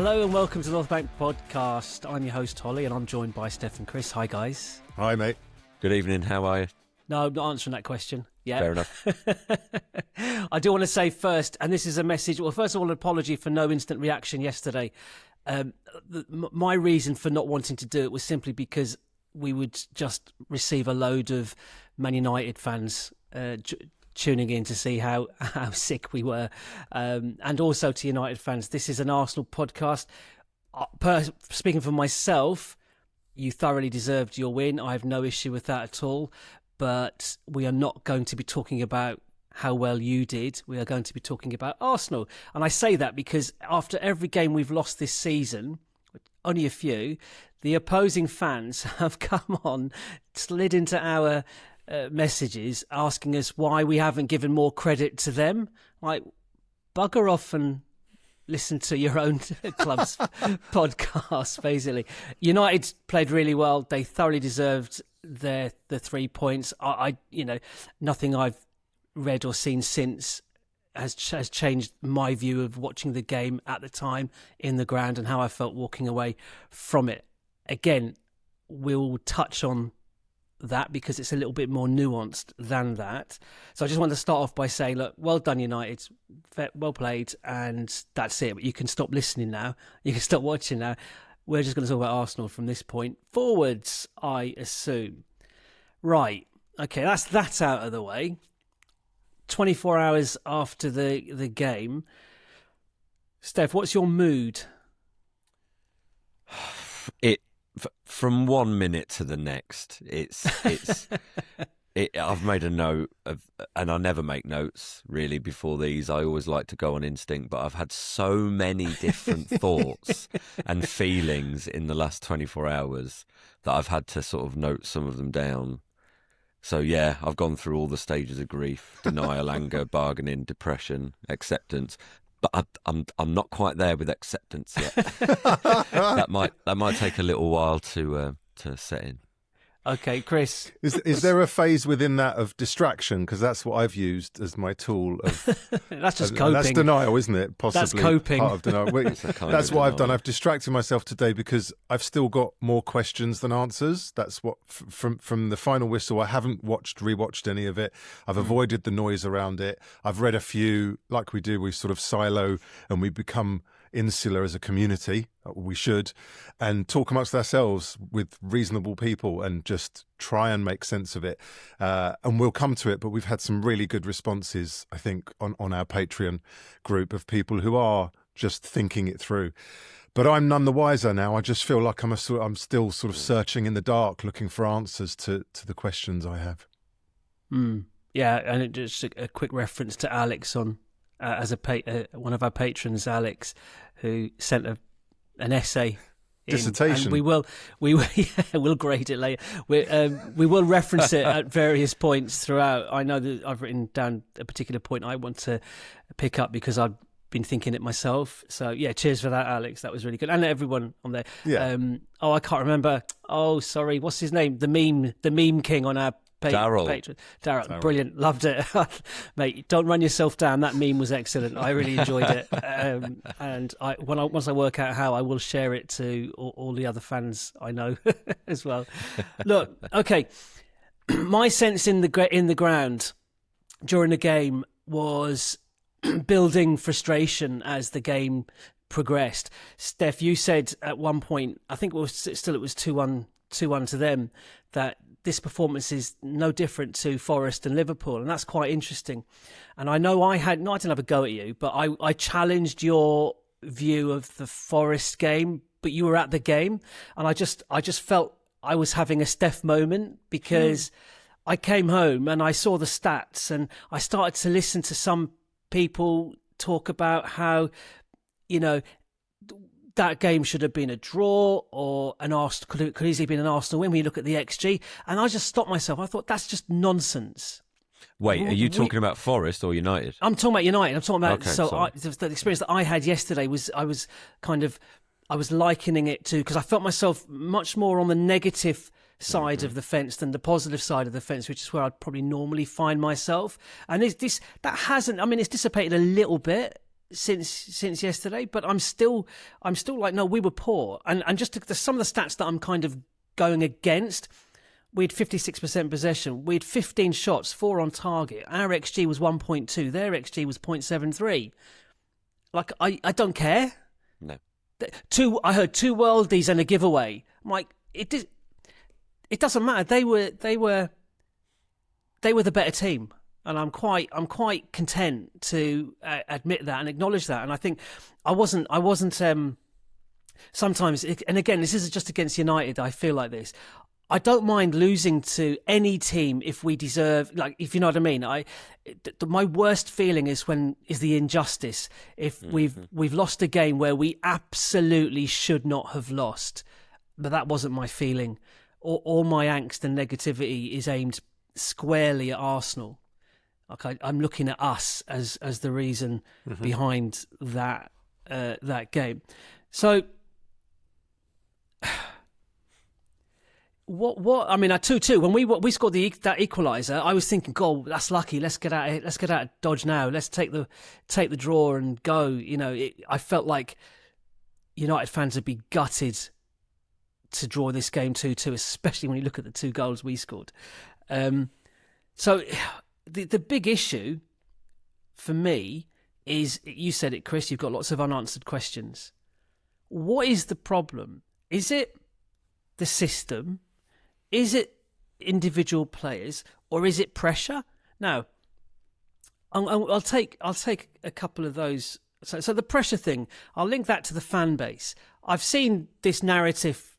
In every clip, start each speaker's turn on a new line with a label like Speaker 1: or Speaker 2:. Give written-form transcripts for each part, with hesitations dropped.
Speaker 1: Hello and welcome to the North Bank Podcast. I'm your host, Holly, and I'm joined by Stef and Chris. Hi, guys.
Speaker 2: Hi, mate.
Speaker 3: Good evening, how are you?
Speaker 1: No, I'm not answering that question. Yeah.
Speaker 3: Fair enough.
Speaker 1: I do want to say first, and this is a message, well, first of all, an apology for no instant reaction yesterday. My reason for not wanting to do it was simply because we would just receive a load of Man United fans tuning in to see how sick we were. And also to United fans, this is an Arsenal podcast. Speaking for myself, you thoroughly deserved your win. I have no issue with that at all. But we are not going to be talking about how well you did. We are going to be talking about Arsenal. And I say that because after every game we've lost this season, only a few, the opposing fans have come on, slid into our messages asking us why we haven't given more credit to them. Like, bugger off and listen to your own club's podcast, basically. United played really well. They thoroughly deserved the 3 points. I nothing I've read or seen since has changed my view of watching the game at the time in the ground and how I felt walking away from it. Again, we'll touch on that because it's a little bit more nuanced than that. So I just want to start off by saying, look, well done, United, well played, and that's it. But you can stop listening now. You can stop watching now. We're just going to talk about Arsenal from this point forwards, I assume. Right, okay, that's that out of the way. 24 hours after the game. Steph, what's your mood?
Speaker 3: From 1 minute to the next, I've made a note of, and I never make notes really before these. I always like to go on instinct, but I've had so many different thoughts and feelings in the last 24 hours that I've had to sort of note some of them down. So yeah, I've gone through all the stages of grief: denial, anger, bargaining, depression, acceptance. But I'm not quite there with acceptance yet. that might take a little while to set in.
Speaker 1: Okay, Chris.
Speaker 2: Is there a phase within that of distraction? Because that's what I've used as my tool of...
Speaker 1: That's just coping.
Speaker 2: That's denial, isn't it? Possibly.
Speaker 1: That's coping.
Speaker 2: Part of denial. That's what I've done. I've distracted myself today because I've still got more questions than answers. That's what, from the final whistle, I haven't rewatched any of it. I've avoided the noise around it. I've read a few, like we do, we sort of silo and we become insular as a community. We should, and talk amongst ourselves with reasonable people and just try and make sense of it. And we'll come to it, but we've had some really good responses, I think, on our Patreon group of people who are just thinking it through. But I'm none the wiser now. I just feel like I'm still sort of searching in the dark, looking for answers to the questions I have.
Speaker 1: Yeah, and just a quick reference to Alex on as one of our patrons, Alex, who sent an essay.
Speaker 2: Dissertation.
Speaker 1: And we'll grade it later. We will reference it at various points throughout. I know that I've written down a particular point I want to pick up because I've been thinking it myself. So yeah, cheers for that, Alex. That was really good, and everyone on there.
Speaker 2: Yeah.
Speaker 1: I can't remember. Oh, sorry. What's his name? The meme king on our Daryl, brilliant, loved it. Mate, don't run yourself down. That meme was excellent. I really enjoyed it, and once I work out how, I will share it to all the other fans I know as well. Look, okay, my sense in the ground during the game was building frustration as the game progressed. Steph, you said at one point, I think it was 2-1 to them, that this performance is no different to Forest and Liverpool, and that's quite interesting. And I know I didn't have a go at you, but I challenged your view of the Forest game, but you were at the game, and I just felt I was having a Steph moment because I came home and I saw the stats, and I started to listen to some people talk about how, that game should have been a draw or an Arsenal, could easily have been an Arsenal win when you look at the XG. And I just stopped myself. I thought, that's just nonsense.
Speaker 3: Wait, are you talking about Forest or United?
Speaker 1: I'm talking about United. I'm talking about...
Speaker 3: Okay,
Speaker 1: the experience that I had yesterday was I was likening it to... Because I felt myself much more on the negative side of the fence than the positive side of the fence, which is where I'd probably normally find myself. And that hasn't... I mean, it's dissipated a little bit since yesterday, but I'm still like, no, we were poor. And just some of the stats that I'm kind of going against, we had 56% possession. We had 15 shots, 4 on target. Our XG was 1.2. Their XG was 0.73. Like, I don't care.
Speaker 3: No.
Speaker 1: I heard 2 worldies and a giveaway. I'm like, it doesn't matter. They were the better team, and I'm quite content to admit that and acknowledge that. And I think I wasn't. Sometimes, and again, this isn't just against United. I feel like this. I don't mind losing to any team if we deserve, like, if you know what I mean. My worst feeling is the injustice. If we've lost a game where we absolutely should not have lost, but that wasn't my feeling. All my angst and negativity is aimed squarely at Arsenal. Okay, I'm looking at us as the reason behind that game. So. What I mean, at 2-2 when we scored that equaliser, I was thinking, "God, that's lucky. Let's get out of Dodge now. Let's take the draw and go." You know, I felt like United fans would be gutted to draw this game 2-2, especially when you look at the 2 goals we scored. So the big issue for me is, you said it, Chris. You've got lots of unanswered questions. What is the problem? Is it the system? Is it individual players, or is it pressure? Now, I'll take a couple of those. So the pressure thing, I'll link that to the fan base. I've seen this narrative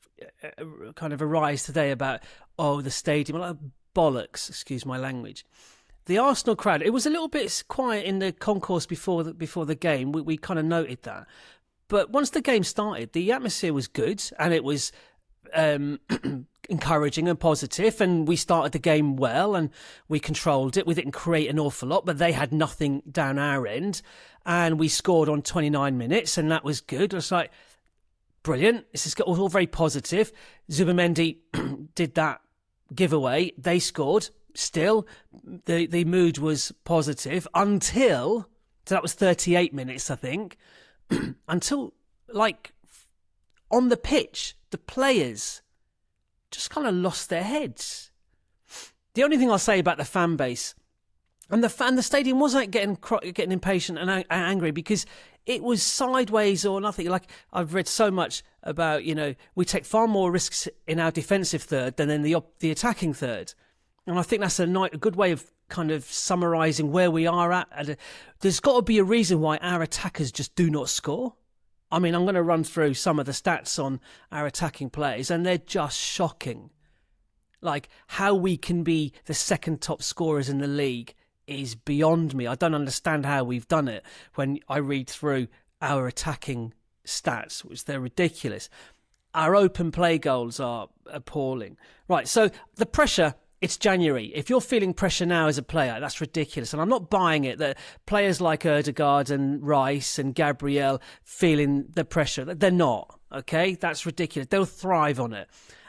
Speaker 1: kind of arise today about, the stadium. Like, bollocks, excuse my language. The Arsenal crowd, it was a little bit quiet in the concourse before the game. We kind of noted that. But once the game started, the atmosphere was good, and it was encouraging and positive, and we started the game well, and we controlled it. We didn't create an awful lot, but they had nothing down our end, and we scored on 29 minutes, and that was good. It was like, brilliant. This is all very positive. Zubimendi did that giveaway. They scored. Still, the mood was positive until, so that was 38 minutes, I think, until, like, on the pitch, the players just kind of lost their heads. The only thing I'll say about the fan base, and the stadium wasn't getting impatient and angry, because it was sideways or nothing. Like, I've read so much about, we take far more risks in our defensive third than in the attacking third. And I think that's a good way of kind of summarising where we are at. There's got to be a reason why our attackers just do not score. I mean, I'm going to run through some of the stats on our attacking players, and they're just shocking. Like, how we can be the second top scorers in the league is beyond me. I don't understand how we've done it when I read through our attacking stats, which they're ridiculous. Our open play goals are appalling. Right, so the pressure... It's January. If you're feeling pressure now as a player, that's ridiculous. And I'm not buying it that players like Ødegaard and Rice and Gabriel feeling the pressure. They're not, okay? That's ridiculous. They'll thrive on it.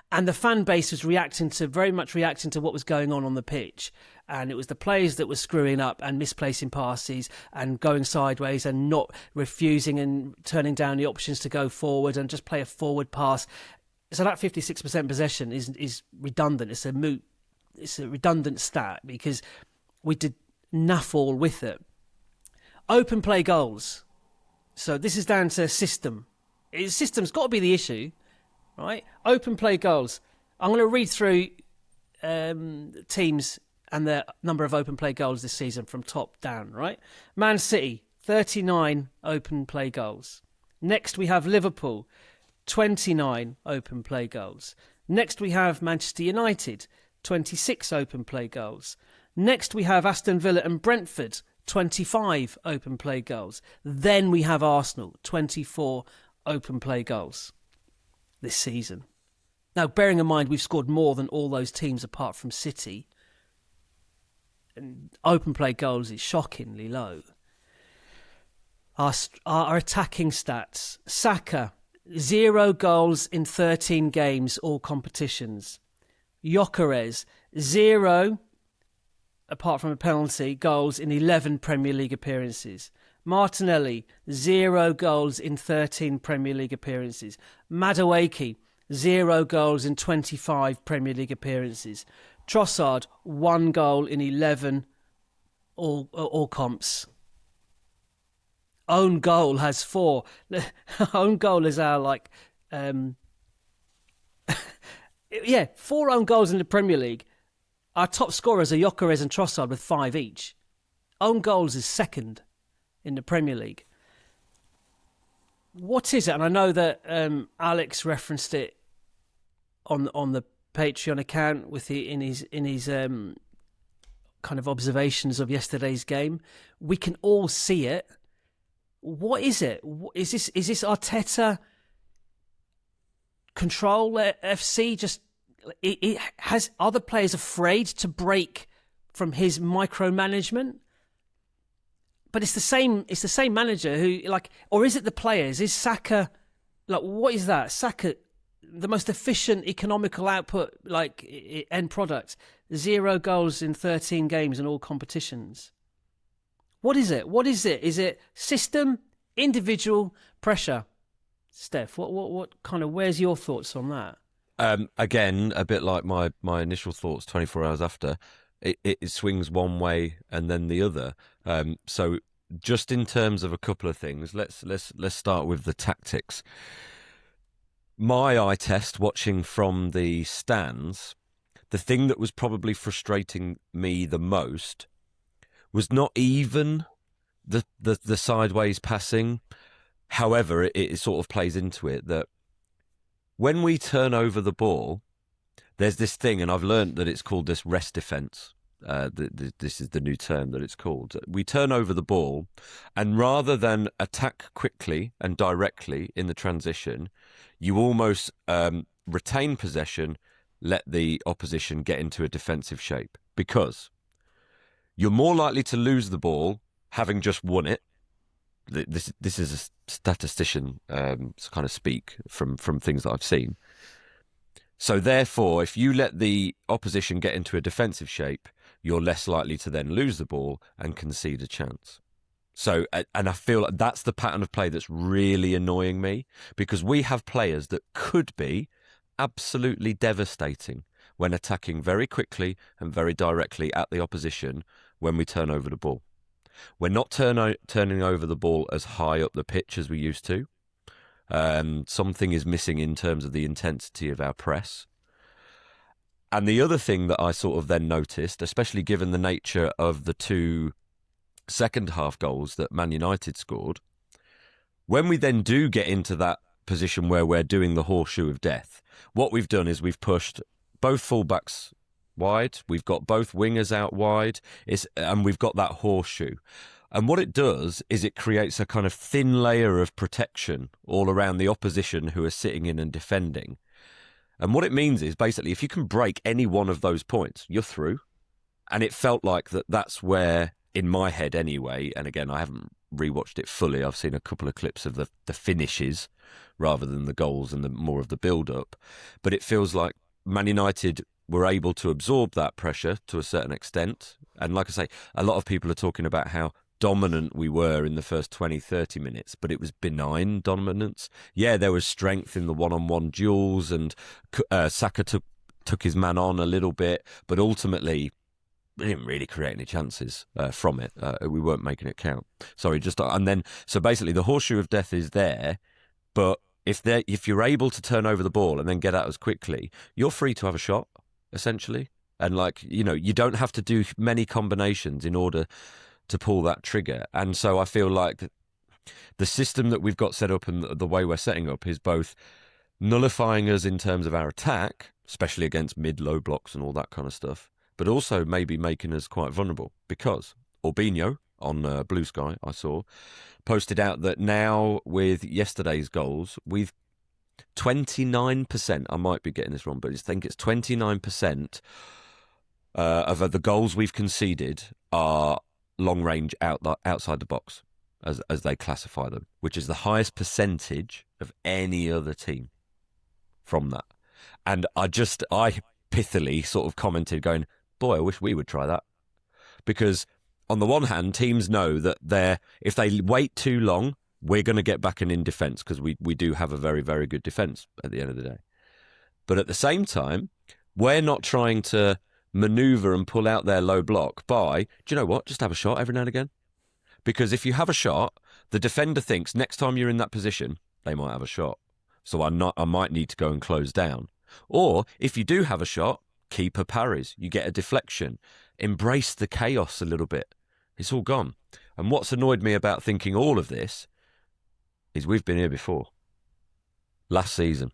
Speaker 1: And the fan base was very much reacting to what was going on the pitch. And it was the players that were screwing up and misplacing passes and going sideways and not refusing and turning down the options to go forward and just play a forward pass. So that 56% possession is redundant. It's a redundant stat because we did naff all with it. Open play goals. So this is down to system. System's got to be the issue, right? Open play goals. I'm going to read through teams and the number of open play goals this season from top down, right? Man City, 39 open play goals. Next we have Liverpool, 29 open play goals. Next we have Manchester United, 26 open play goals. Next we have Aston Villa and Brentford, 25 open play goals. Then we have Arsenal, 24 open play goals this season. Now, bearing in mind we've scored more than all those teams apart from City, and open play goals is shockingly low. Our attacking stats: Saka, 0 goals in 13 games, all competitions. Gyökeres, 0, apart from a penalty, goals in 11 Premier League appearances. Martinelli, 0 goals in 13 Premier League appearances. Madueke, 0 goals in 25 Premier League appearances. Trossard, 1 goal in 11 all comps. Own goal has 4. Own goal is our 4 own goals in the Premier League. Our top scorers are Gyökeres and Trossard with 5 each. Own goals is second in the Premier League. What is it? And I know that Alex referenced it on the Patreon account in his kind of observations of yesterday's game. We can all see it. What is it? Is this Arteta control FC? Just it has other players afraid to break from his micromanagement? But it's the same manager who or is it the players? Is Saka what is that? Saka, the most efficient economical output end product, 0 goals in 13 games in all competitions. What is it? Is it system, individual, pressure? Steph, what kind of? Where's your thoughts on that?
Speaker 3: Again, a bit like my initial thoughts 24 hours after, it swings one way and then the other. So just in terms of a couple of things, let's start with the tactics. My eye test, watching from the stands, the thing that was probably frustrating me the most was not even the sideways passing. However, it sort of plays into it that when we turn over the ball, there's this thing, and I've learned that it's called this rest defence. This is the new term that it's called. We turn over the ball, and rather than attack quickly and directly in the transition, you almost retain possession, let the opposition get into a defensive shape, because you're more likely to lose the ball having just won it. This is a statistician kind of speak from things that I've seen. So therefore, if you let the opposition get into a defensive shape, you're less likely to then lose the ball and concede a chance. So, and I feel like that's the pattern of play that's really annoying me, because we have players that could be absolutely devastating when attacking very quickly and very directly at the opposition when we turn over the ball. We're not turning over the ball as high up the pitch as we used to. Something is missing in terms of the intensity of our press. And the other thing that I sort of then noticed, especially given the nature of the 2 second half goals that Man United scored, when we then do get into that position where we're doing the horseshoe of death, what we've done is we've pushed both fullbacks wide, we've got both wingers out wide, and we've got that horseshoe. And what it does is it creates a kind of thin layer of protection all around the opposition who are sitting in and defending. And what it means is basically if you can break any one of those points, you're through. And it felt like that's where, in my head anyway, and again, I haven't rewatched it fully, I've seen a couple of clips of the finishes rather than the goals and the more of the build-up. But it feels like Man United were able to absorb that pressure to a certain extent. And like I say, a lot of people are talking about how dominant we were in the first 20, 30 minutes, but it was benign dominance. Yeah, there was strength in the one-on-one duels, and Saka took his man on a little bit, but ultimately we didn't really create any chances from it. We weren't making it count. So basically the horseshoe of death is there, but if you're able to turn over the ball and then get at us quickly, you're free to have a shot, essentially. And you don't have to do many combinations in order to pull that trigger. And so I feel like the system that we've got set up and the way we're setting up is both nullifying us in terms of our attack, especially against mid-low blocks and all that kind of stuff, but also maybe making us quite vulnerable, because Orbinho on BlueSky, I saw, posted out that now with yesterday's goals, we've 29%, I might be getting this wrong, but I think it's 29% of the goals we've conceded are long range outside the box, as they classify them, which is the highest percentage of any other team from that. And I pithily sort of commented going, boy, I wish we would try that, because on the one hand, teams know that if they wait too long, we're going to get back and in defence, because we do have a very, very good defence at the end of the day. But at the same time, we're not trying to manoeuvre and pull out their low block by, do you know what, just have a shot every now and again. Because if you have a shot, the defender thinks next time you're in that position, they might have a shot. So I might need to go and close down. Or if you do have a shot, keep a parries. You get a deflection. Embrace the chaos a little bit. It's all gone. And what's annoyed me about thinking all of this is we've been here before. Last season,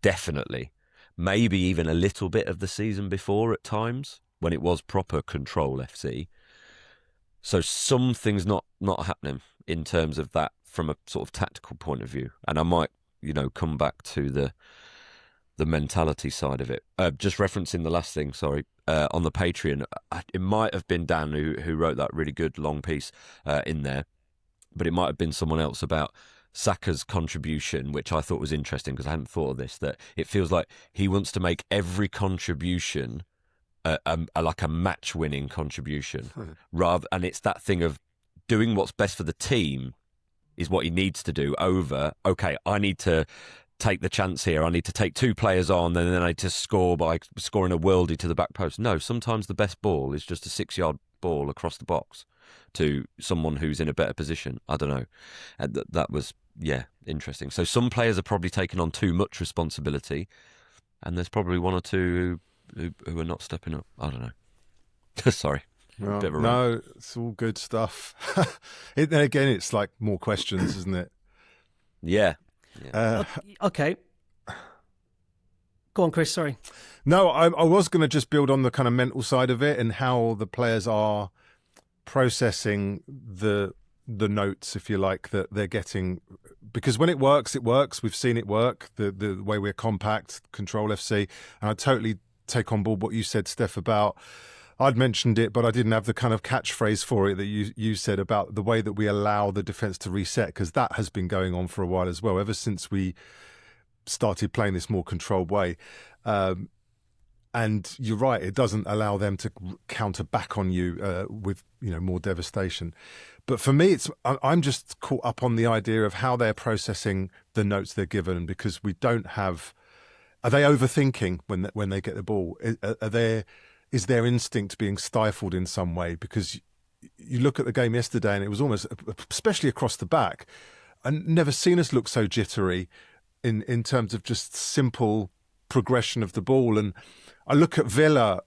Speaker 3: definitely. Maybe even a little bit of the season before at times, when it was proper control FC. So something's not happening in terms of that from a sort of tactical point of view. And I might, come back to the mentality side of it. Just referencing the last thing, sorry, on the Patreon, it might have been Dan who wrote that really good long piece in there, but it might have been someone else about Saka's contribution, which I thought was interesting because I hadn't thought of this, that it feels like he wants to make every contribution like a match-winning contribution, and it's that thing of doing what's best for the team is what he needs to do over, okay, I need to take the chance here, I need to take 2 players on, and then I need to score by scoring a worldie to the back post. No, sometimes the best ball is just a 6-yard ball across the box to someone who's in a better position. I don't know. And that was, interesting. So some players are probably taking on too much responsibility, and there's probably 1 or 2 who are not stepping up. I don't know. Sorry.
Speaker 2: Well,
Speaker 3: bit of a
Speaker 2: no,
Speaker 3: rant.
Speaker 2: it's all good stuff. Again, it's like more questions, isn't it?
Speaker 3: Yeah.
Speaker 1: Okay. Go on, Chris, sorry.
Speaker 2: No, I was going to just build on the kind of mental side of it and how the players are processing the notes, if you like, that they're getting. Because when it works, it works. We've seen it work, the way we're compact, control FC. And I totally take on board what you said, Steph, about, I'd mentioned it, but I didn't have the kind of catchphrase for it that you said about the way that we allow the defence to reset, because that has been going on for a while as well, ever since we started playing this more controlled way. And you're right, it doesn't allow them to counter back on you with more devastation. But for me, I'm just caught up on the idea of how they're processing the notes they're given, because we don't have. Are they overthinking when they get the ball? Is their instinct being stifled in some way? Because you look at the game yesterday, and it was almost, especially across the back, I've never seen us look so jittery in terms of just simple progression of the ball. And I look at Villa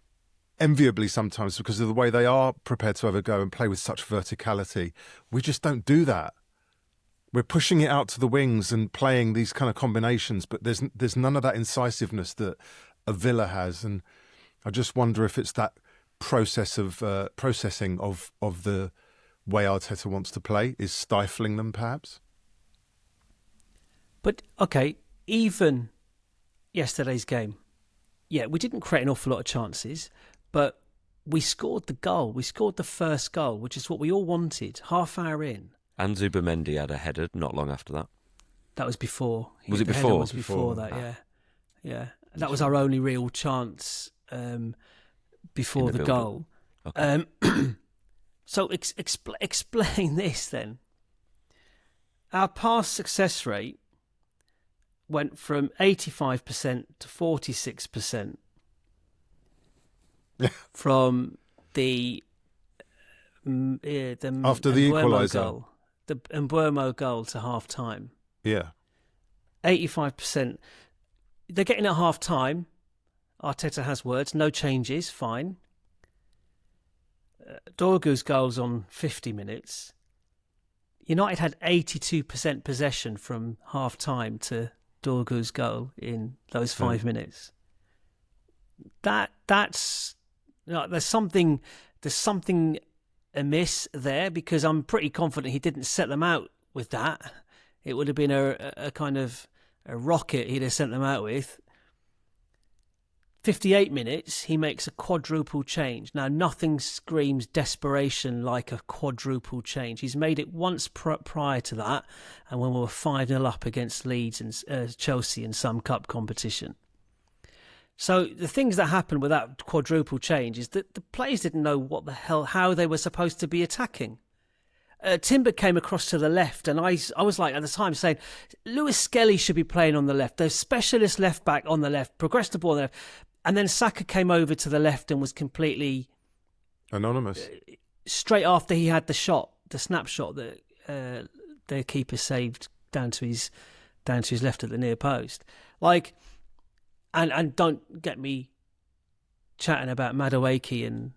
Speaker 2: enviably sometimes because of the way they are prepared to have a go and play with such verticality. We just don't do that. We're pushing it out to the wings and playing these kind of combinations, but there's none of that incisiveness that a Villa has. And I just wonder if it's that process of processing of the way Arteta wants to play is stifling them, perhaps.
Speaker 1: But, okay, even yesterday's game, we didn't create an awful lot of chances, but we scored the goal. We scored the first goal, which is what we all wanted, half hour in.
Speaker 3: And Zubimendi had a header not long after that.
Speaker 1: That was before.
Speaker 3: Was it
Speaker 1: the
Speaker 3: before?
Speaker 1: Header was before that, yeah. That was our only real chance before the goal.
Speaker 3: Okay.
Speaker 1: So explain this then. Our pass success rate went from 85% to 46% from the
Speaker 2: after the equaliser
Speaker 1: goal, the Mbuemo goal to half time.
Speaker 2: Yeah,
Speaker 1: 85%. They're getting at half time. Arteta has words, no changes, fine. Dorgu's goals on 50 minutes. United had 82% possession from half time to Dorgu's goal in those 5 minutes. That's there's something amiss there, because I'm pretty confident he didn't set them out with that. It would have been a kind of a rocket he'd have sent them out with. 58 minutes, he makes a quadruple change. Now, nothing screams desperation like a quadruple change. He's made it once prior to that, and when we were 5-0 up against Leeds and Chelsea in some cup competition. So the things that happened with that quadruple change is that the players didn't know how they were supposed to be attacking. Timber came across to the left, and I was like at the time saying, Lewis Skelly should be playing on the left. There's specialist left back on the left, progressed the ball on the left, and then Saka came over to the left and was completely
Speaker 2: anonymous.
Speaker 1: Straight after he had the snapshot that their keeper saved down to his left at the near post, like. And don't get me chatting about Madueke and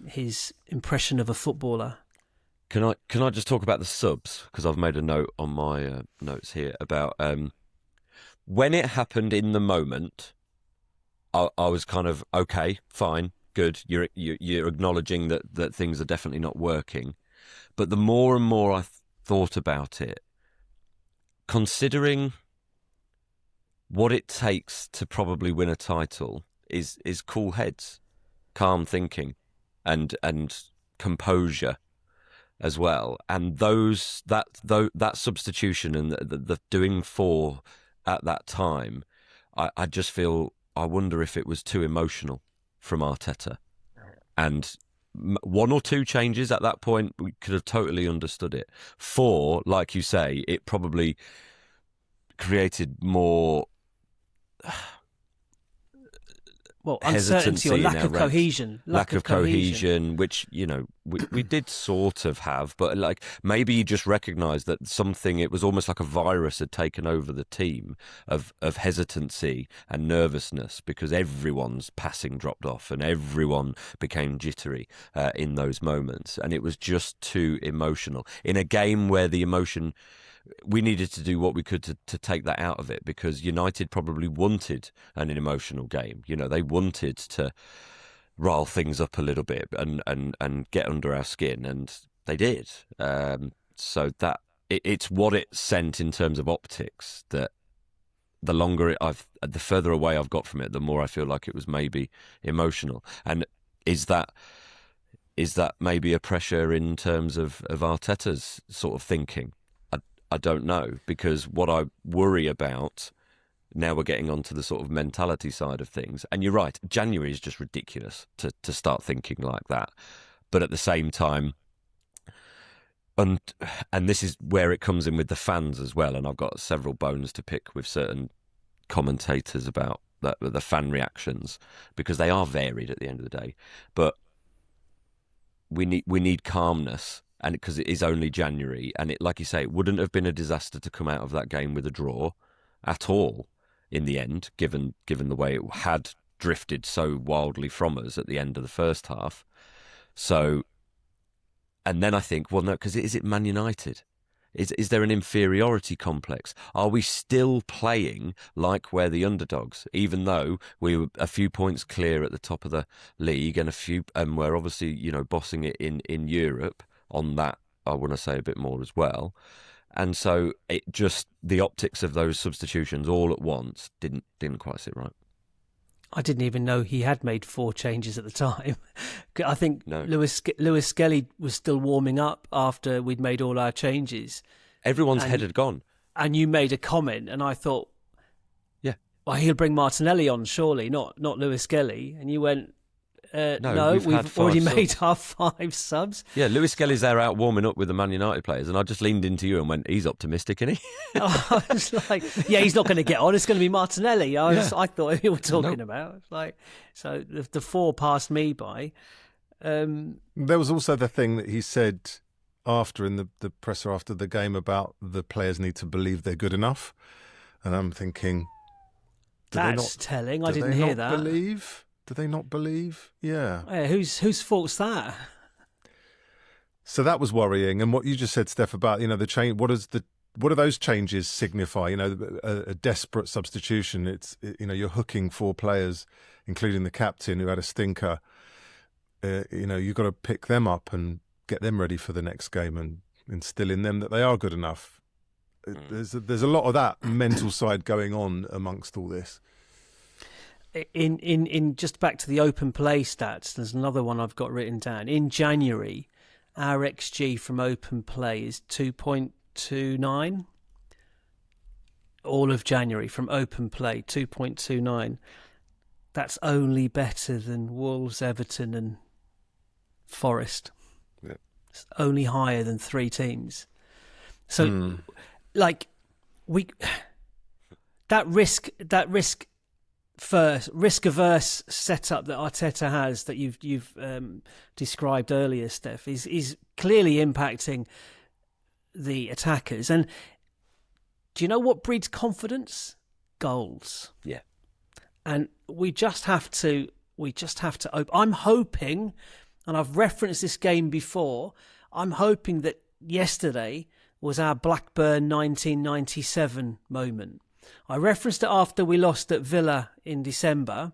Speaker 1: his impression of a footballer.
Speaker 3: Can I just talk about the subs? Because I've made a note on my notes here about when it happened in the moment. I was kind of okay, fine, good. You're acknowledging that things are definitely not working. But the more and more I thought about it, considering what it takes to probably win a title is cool heads, calm thinking, and composure as well. And that substitution and the doing 4 at that time, I just feel, I wonder if it was too emotional from Arteta. And 1 or 2 changes at that point, we could have totally understood it. 4, like you say, it probably created more
Speaker 1: uncertainty or lack of cohesion.
Speaker 3: Lack of cohesion, which, we did sort of have, but like maybe you just recognised that it was almost like a virus had taken over the team of hesitancy and nervousness, because everyone's passing dropped off and everyone became jittery in those moments. And it was just too emotional. In a game where the emotion, we needed to do what we could to take that out of it, because United probably wanted an emotional game. They wanted to rile things up a little bit and get under our skin, and they did. So that it's what it sent in terms of optics, that the further away I've got from it, the more I feel like it was maybe emotional. And is that maybe a pressure in terms of Arteta's sort of thinking? I don't know, because what I worry about, now we're getting onto the sort of mentality side of things. And you're right, January is just ridiculous to start thinking like that. But at the same time, and this is where it comes in with the fans as well, and I've got several bones to pick with certain commentators about the fan reactions, because they are varied at the end of the day. But we need calmness. And because it is only January, and like you say, it wouldn't have been a disaster to come out of that game with a draw at all in the end, given the way it had drifted so wildly from us at the end of the first half. So, and then I think, well, no, because is it Man United? Is there an inferiority complex? Are we still playing like we're the underdogs, even though we were a few points clear at the top of the league, and we're obviously bossing it in Europe? On that, I want to say a bit more as well. And so it just, the optics of those substitutions all at once didn't quite sit right.
Speaker 1: I didn't even know he had made 4 changes at the time. I think
Speaker 3: no.
Speaker 1: Lewis Skelly was still warming up after we'd made all our changes.
Speaker 3: Everyone's head had gone.
Speaker 1: And you made a comment, and I thought,
Speaker 3: yeah,
Speaker 1: well, he'll bring Martinelli on, surely, not Lewis Skelly. And you went, no, we've already made our 5 subs.
Speaker 3: Yeah, Lewis Skelly's there out warming up with the Man United players, and I just leaned into you and went, he's optimistic, isn't he?
Speaker 1: I was like, yeah, he's not going to get on. It's going to be Martinelli. I thought you were talking about. Like, so the 4 passed me by.
Speaker 2: There was also the thing that he said after in the presser after the game about the players need to believe they're good enough, and I'm thinking,
Speaker 1: that's telling. I didn't hear that.
Speaker 2: Do they not believe? Yeah.
Speaker 1: Whose fault's that?
Speaker 2: So that was worrying. And what you just said, Steph, about the change. What do those changes signify? A desperate substitution. It's you're hooking 4 players, including the captain who had a stinker. You've got to pick them up and get them ready for the next game and instill in them that they are good enough. There's a lot of that mental side going on amongst all this.
Speaker 1: In just back to the open play stats, there's another one I've got written down. In January, our XG from open play is 2.29. All of January from open play, 2.29. that's only better than Wolves, Everton and Forest.
Speaker 2: Yeah.
Speaker 1: It's only higher than 3 teams. So, like, that risk averse setup that Arteta has that you've described earlier, Steph, is clearly impacting the attackers. And do you know what breeds confidence? Goals.
Speaker 3: Yeah.
Speaker 1: And we just have to I'm hoping, and I've referenced this game before, I'm hoping that yesterday was our Blackburn 1997 moment. I referenced it after we lost at Villa in December,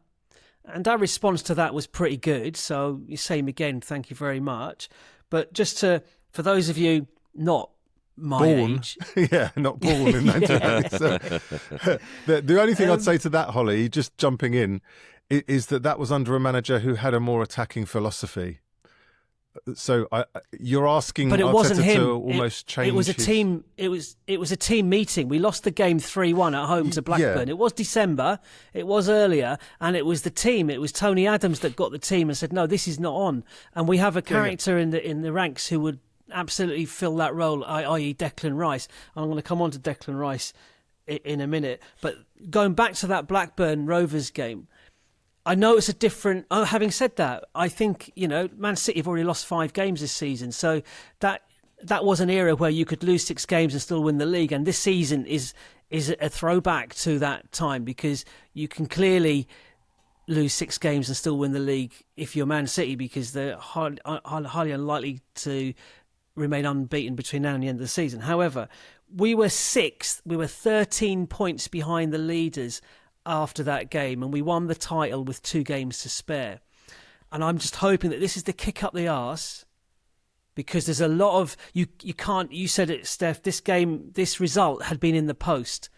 Speaker 1: and our response to that was pretty good. So, same again, thank you very much. But just for those of you not my age.
Speaker 2: Yeah, not born in 1997. The only thing I'd say to that, Holly, just jumping in, is that was under a manager who had a more attacking philosophy. So you're asking,
Speaker 1: but it
Speaker 2: Arteta
Speaker 1: wasn't him.
Speaker 2: To almost change.
Speaker 1: It was a team. It was a team meeting. We lost the game 3-1 at home to Blackburn.
Speaker 2: Yeah.
Speaker 1: It was December. It was earlier, and it was the team. It was Tony Adams that got the team and said, "No, this is not on." And we have a character in the ranks who would absolutely fill that role, i.e. Declan Rice. I'm going to come on to Declan Rice in a minute. But going back to that Blackburn Rovers game, I know it's a different... having said that, I think, Man City have already lost 5 games this season. So that was an era where you could lose 6 games and still win the league. And this season is a throwback to that time, because you can clearly lose 6 games and still win the league if you're Man City, because they're highly unlikely to remain unbeaten between now and the end of the season. However, we were 6th. We were 13 points behind the leaders after that game, and we won the title with 2 games to spare. And I'm just hoping that this is the kick up the arse, because there's a lot of you said it, Steph, this result had been in the post.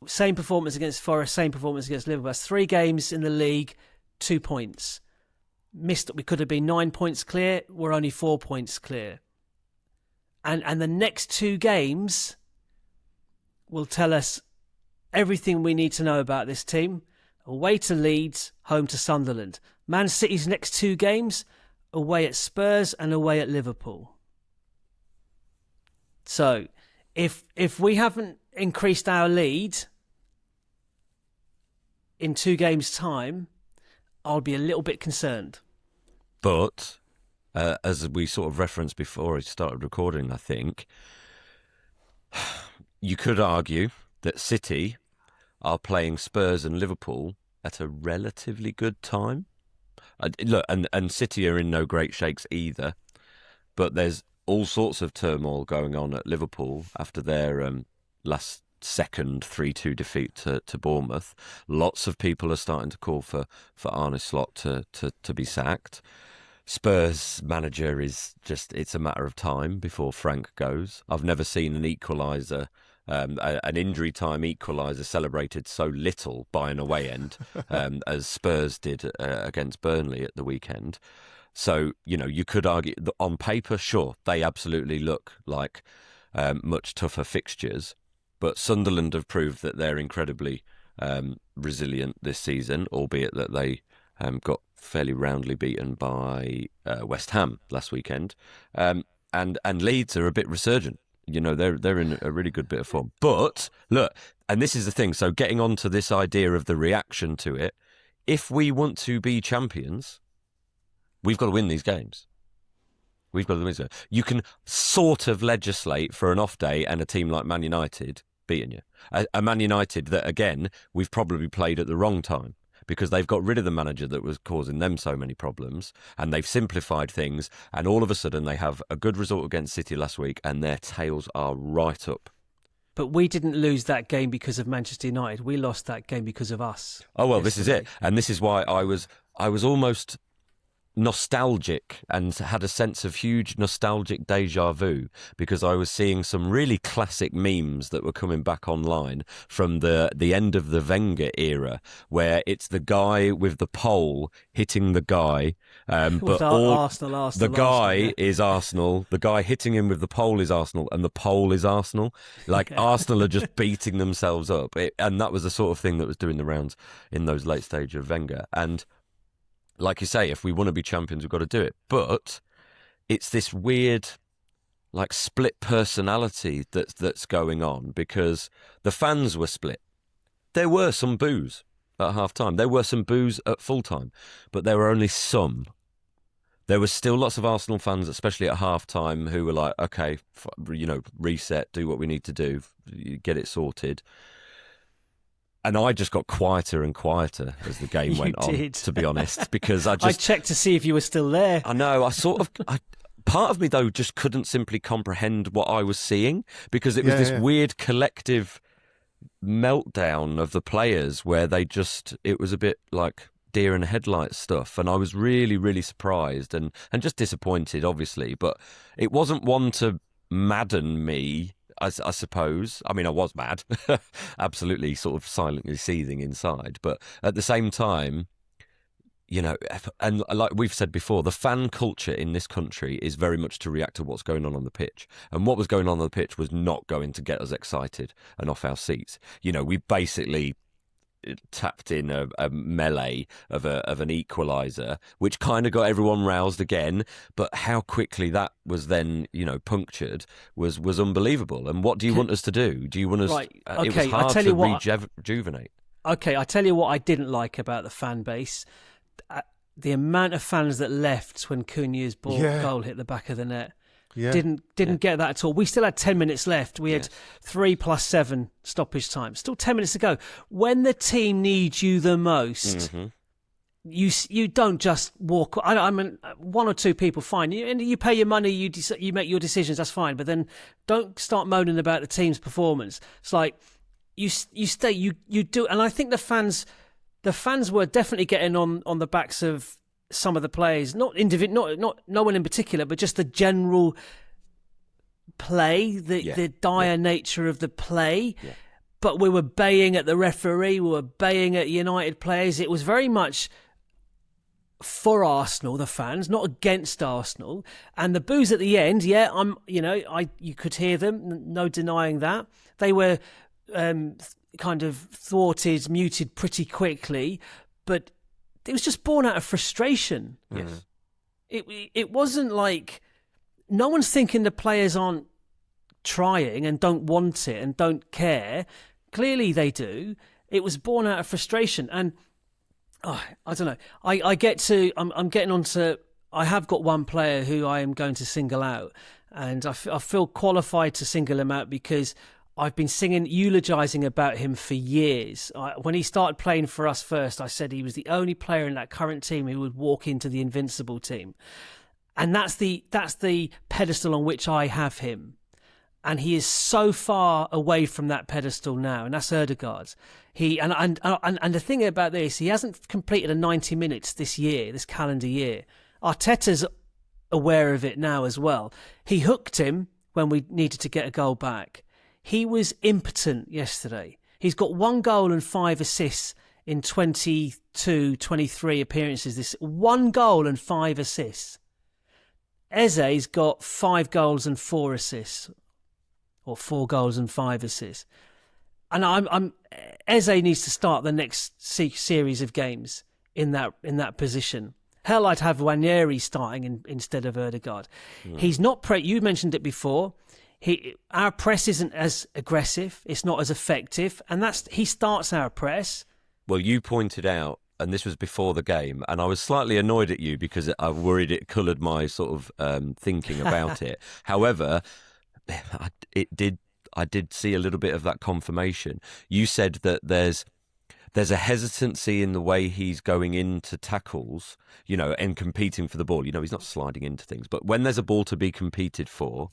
Speaker 1: Same performance against Forest, same performance against Liverpool. That's 3 games in the league, 2 points. Missed. We could have been 9 points clear. We're only 4 points clear. And the next 2 games will tell us everything we need to know about this team. Away to Leeds, home to Sunderland. Man City's next 2 games, away at Spurs and away at Liverpool. So, if we haven't increased our lead in 2 games' time, I'll be a little bit concerned.
Speaker 3: But as we sort of referenced before I started recording, I think you could argue that City are playing Spurs and Liverpool at a relatively good time. Look, and City are in no great shakes either, but there's all sorts of turmoil going on at Liverpool after their last second 3-2 defeat to Bournemouth. Lots of people are starting to call for Arne Slot to be sacked. Spurs manager is just, it's a matter of time before Frank goes. I've never seen an equaliser, an injury time equaliser celebrated so little by an away end as Spurs did against Burnley at the weekend. So, you could argue that on paper, sure, they absolutely look like much tougher fixtures. But Sunderland have proved that they're incredibly resilient this season, albeit that they got fairly roundly beaten by West Ham last weekend. And Leeds are a bit resurgent. They're in a really good bit of form. But, look, and this is the thing, so getting on to this idea of the reaction to it, if we want to be champions, we've got to win these games. We've got to win these games. You can sort of legislate for an off day and a team like Man United beating you. A Man United that, again, we've probably played at the wrong time, because they've got rid of the manager that was causing them so many problems, and they've simplified things, and all of a sudden they have a good result against City last week, and their tails are right up.
Speaker 1: But we didn't lose that game because of Manchester United. We lost that game because of us.
Speaker 3: Oh, well, This is it. And this is why I was almost nostalgic and had a sense of huge nostalgic deja vu because I was seeing some really classic memes that were coming back online from the end of the Wenger era, where it's the guy with the pole hitting the guy, but
Speaker 1: Arsenal,
Speaker 3: the guy is Arsenal, the guy hitting him with the pole is Arsenal, and the pole is Arsenal. Like Arsenal are just beating themselves up, and that was the sort of thing that was doing the rounds in those late stages of Wenger. And like you say, if we want to be champions, we've got to do it. But it's this weird, like, split personality that's going on because the fans were split. There were some boos at half-time. There were some boos at full-time, but there were only some. There were still lots of Arsenal fans, especially at half-time, who were like, okay, reset, do what we need to do, get it sorted. And I just got quieter and quieter as the game went on, to be honest, because I
Speaker 1: checked to see if you were still there.
Speaker 3: I know. Part of me, though, just couldn't simply comprehend what I was seeing because it was this weird collective meltdown of the players where it was a bit like deer in headlights stuff. And I was really, really surprised and just disappointed, obviously. But it wasn't one to madden me, I suppose. I mean, I was mad, absolutely sort of silently seething inside. But at the same time, and like we've said before, the fan culture in this country is very much to react to what's going on the pitch. And what was going on the pitch was not going to get us excited and off our seats. We basically tapped in a melee of an equaliser, which kind of got everyone roused again. But how quickly that was then, punctured was unbelievable. And what do you want us to do? Do you want us? Right. Okay, it was hard to rejuvenate.
Speaker 1: Okay, I tell you what I didn't like about the fan base. The amount of fans that left when Cunha's goal hit the back of the net. Yeah. Didn't get that at all. We still had 10 minutes left. We had 3 + 7 stoppage time. Still 10 minutes to go. When the team needs you the most, you don't just walk. I mean, 1 or 2 people, fine. You pay your money, you make your decisions, that's fine. But then don't start moaning about the team's performance. It's like you stay, you do. And I think the fans were definitely getting on the backs of some of the players, not no one in particular, but just the general play, the dire nature of the play. Yeah. But we were baying at the referee, we were baying at United players. It was very much for Arsenal, the fans, not against Arsenal. And the boos at the end, you could hear them, no denying that. They were kind of thwarted, muted pretty quickly, but it was just born out of frustration.
Speaker 3: Yes.
Speaker 1: It wasn't like no one's thinking the players aren't trying and don't want it and don't care. Clearly they do. It was born out of frustration. And I don't know. I'm getting on to. I have got one player who I am going to single out, and I feel qualified to single him out because I've been eulogising about him for years. When he started playing for us first, I said he was the only player in that current team who would walk into the Invincible team. And that's the pedestal on which I have him. And he is so far away from that pedestal now, and that's Ødegaard. And the thing about this, he hasn't completed a 90 minutes this calendar year. Arteta's aware of it now as well. He hooked him when we needed to get a goal back. He was impotent yesterday. He's got 1 goal and 5 assists in 22, 23 appearances. This 1 goal and 5 assists. Eze's got 5 goals and 4 assists, or 4 goals and 5 assists. And Eze needs to start the next series of games in that position. Hell, I'd have Waneri starting instead of Ødegaard. Mm. He's not. You mentioned it before. Our press isn't as aggressive. It's not as effective, and he starts our press.
Speaker 3: Well, you pointed out, and this was before the game, and I was slightly annoyed at you because I worried it coloured my sort of thinking about it. However, I did see a little bit of that confirmation. You said that there's a hesitancy in the way he's going into tackles, and competing for the ball. He's not sliding into things, but when there's a ball to be competed for,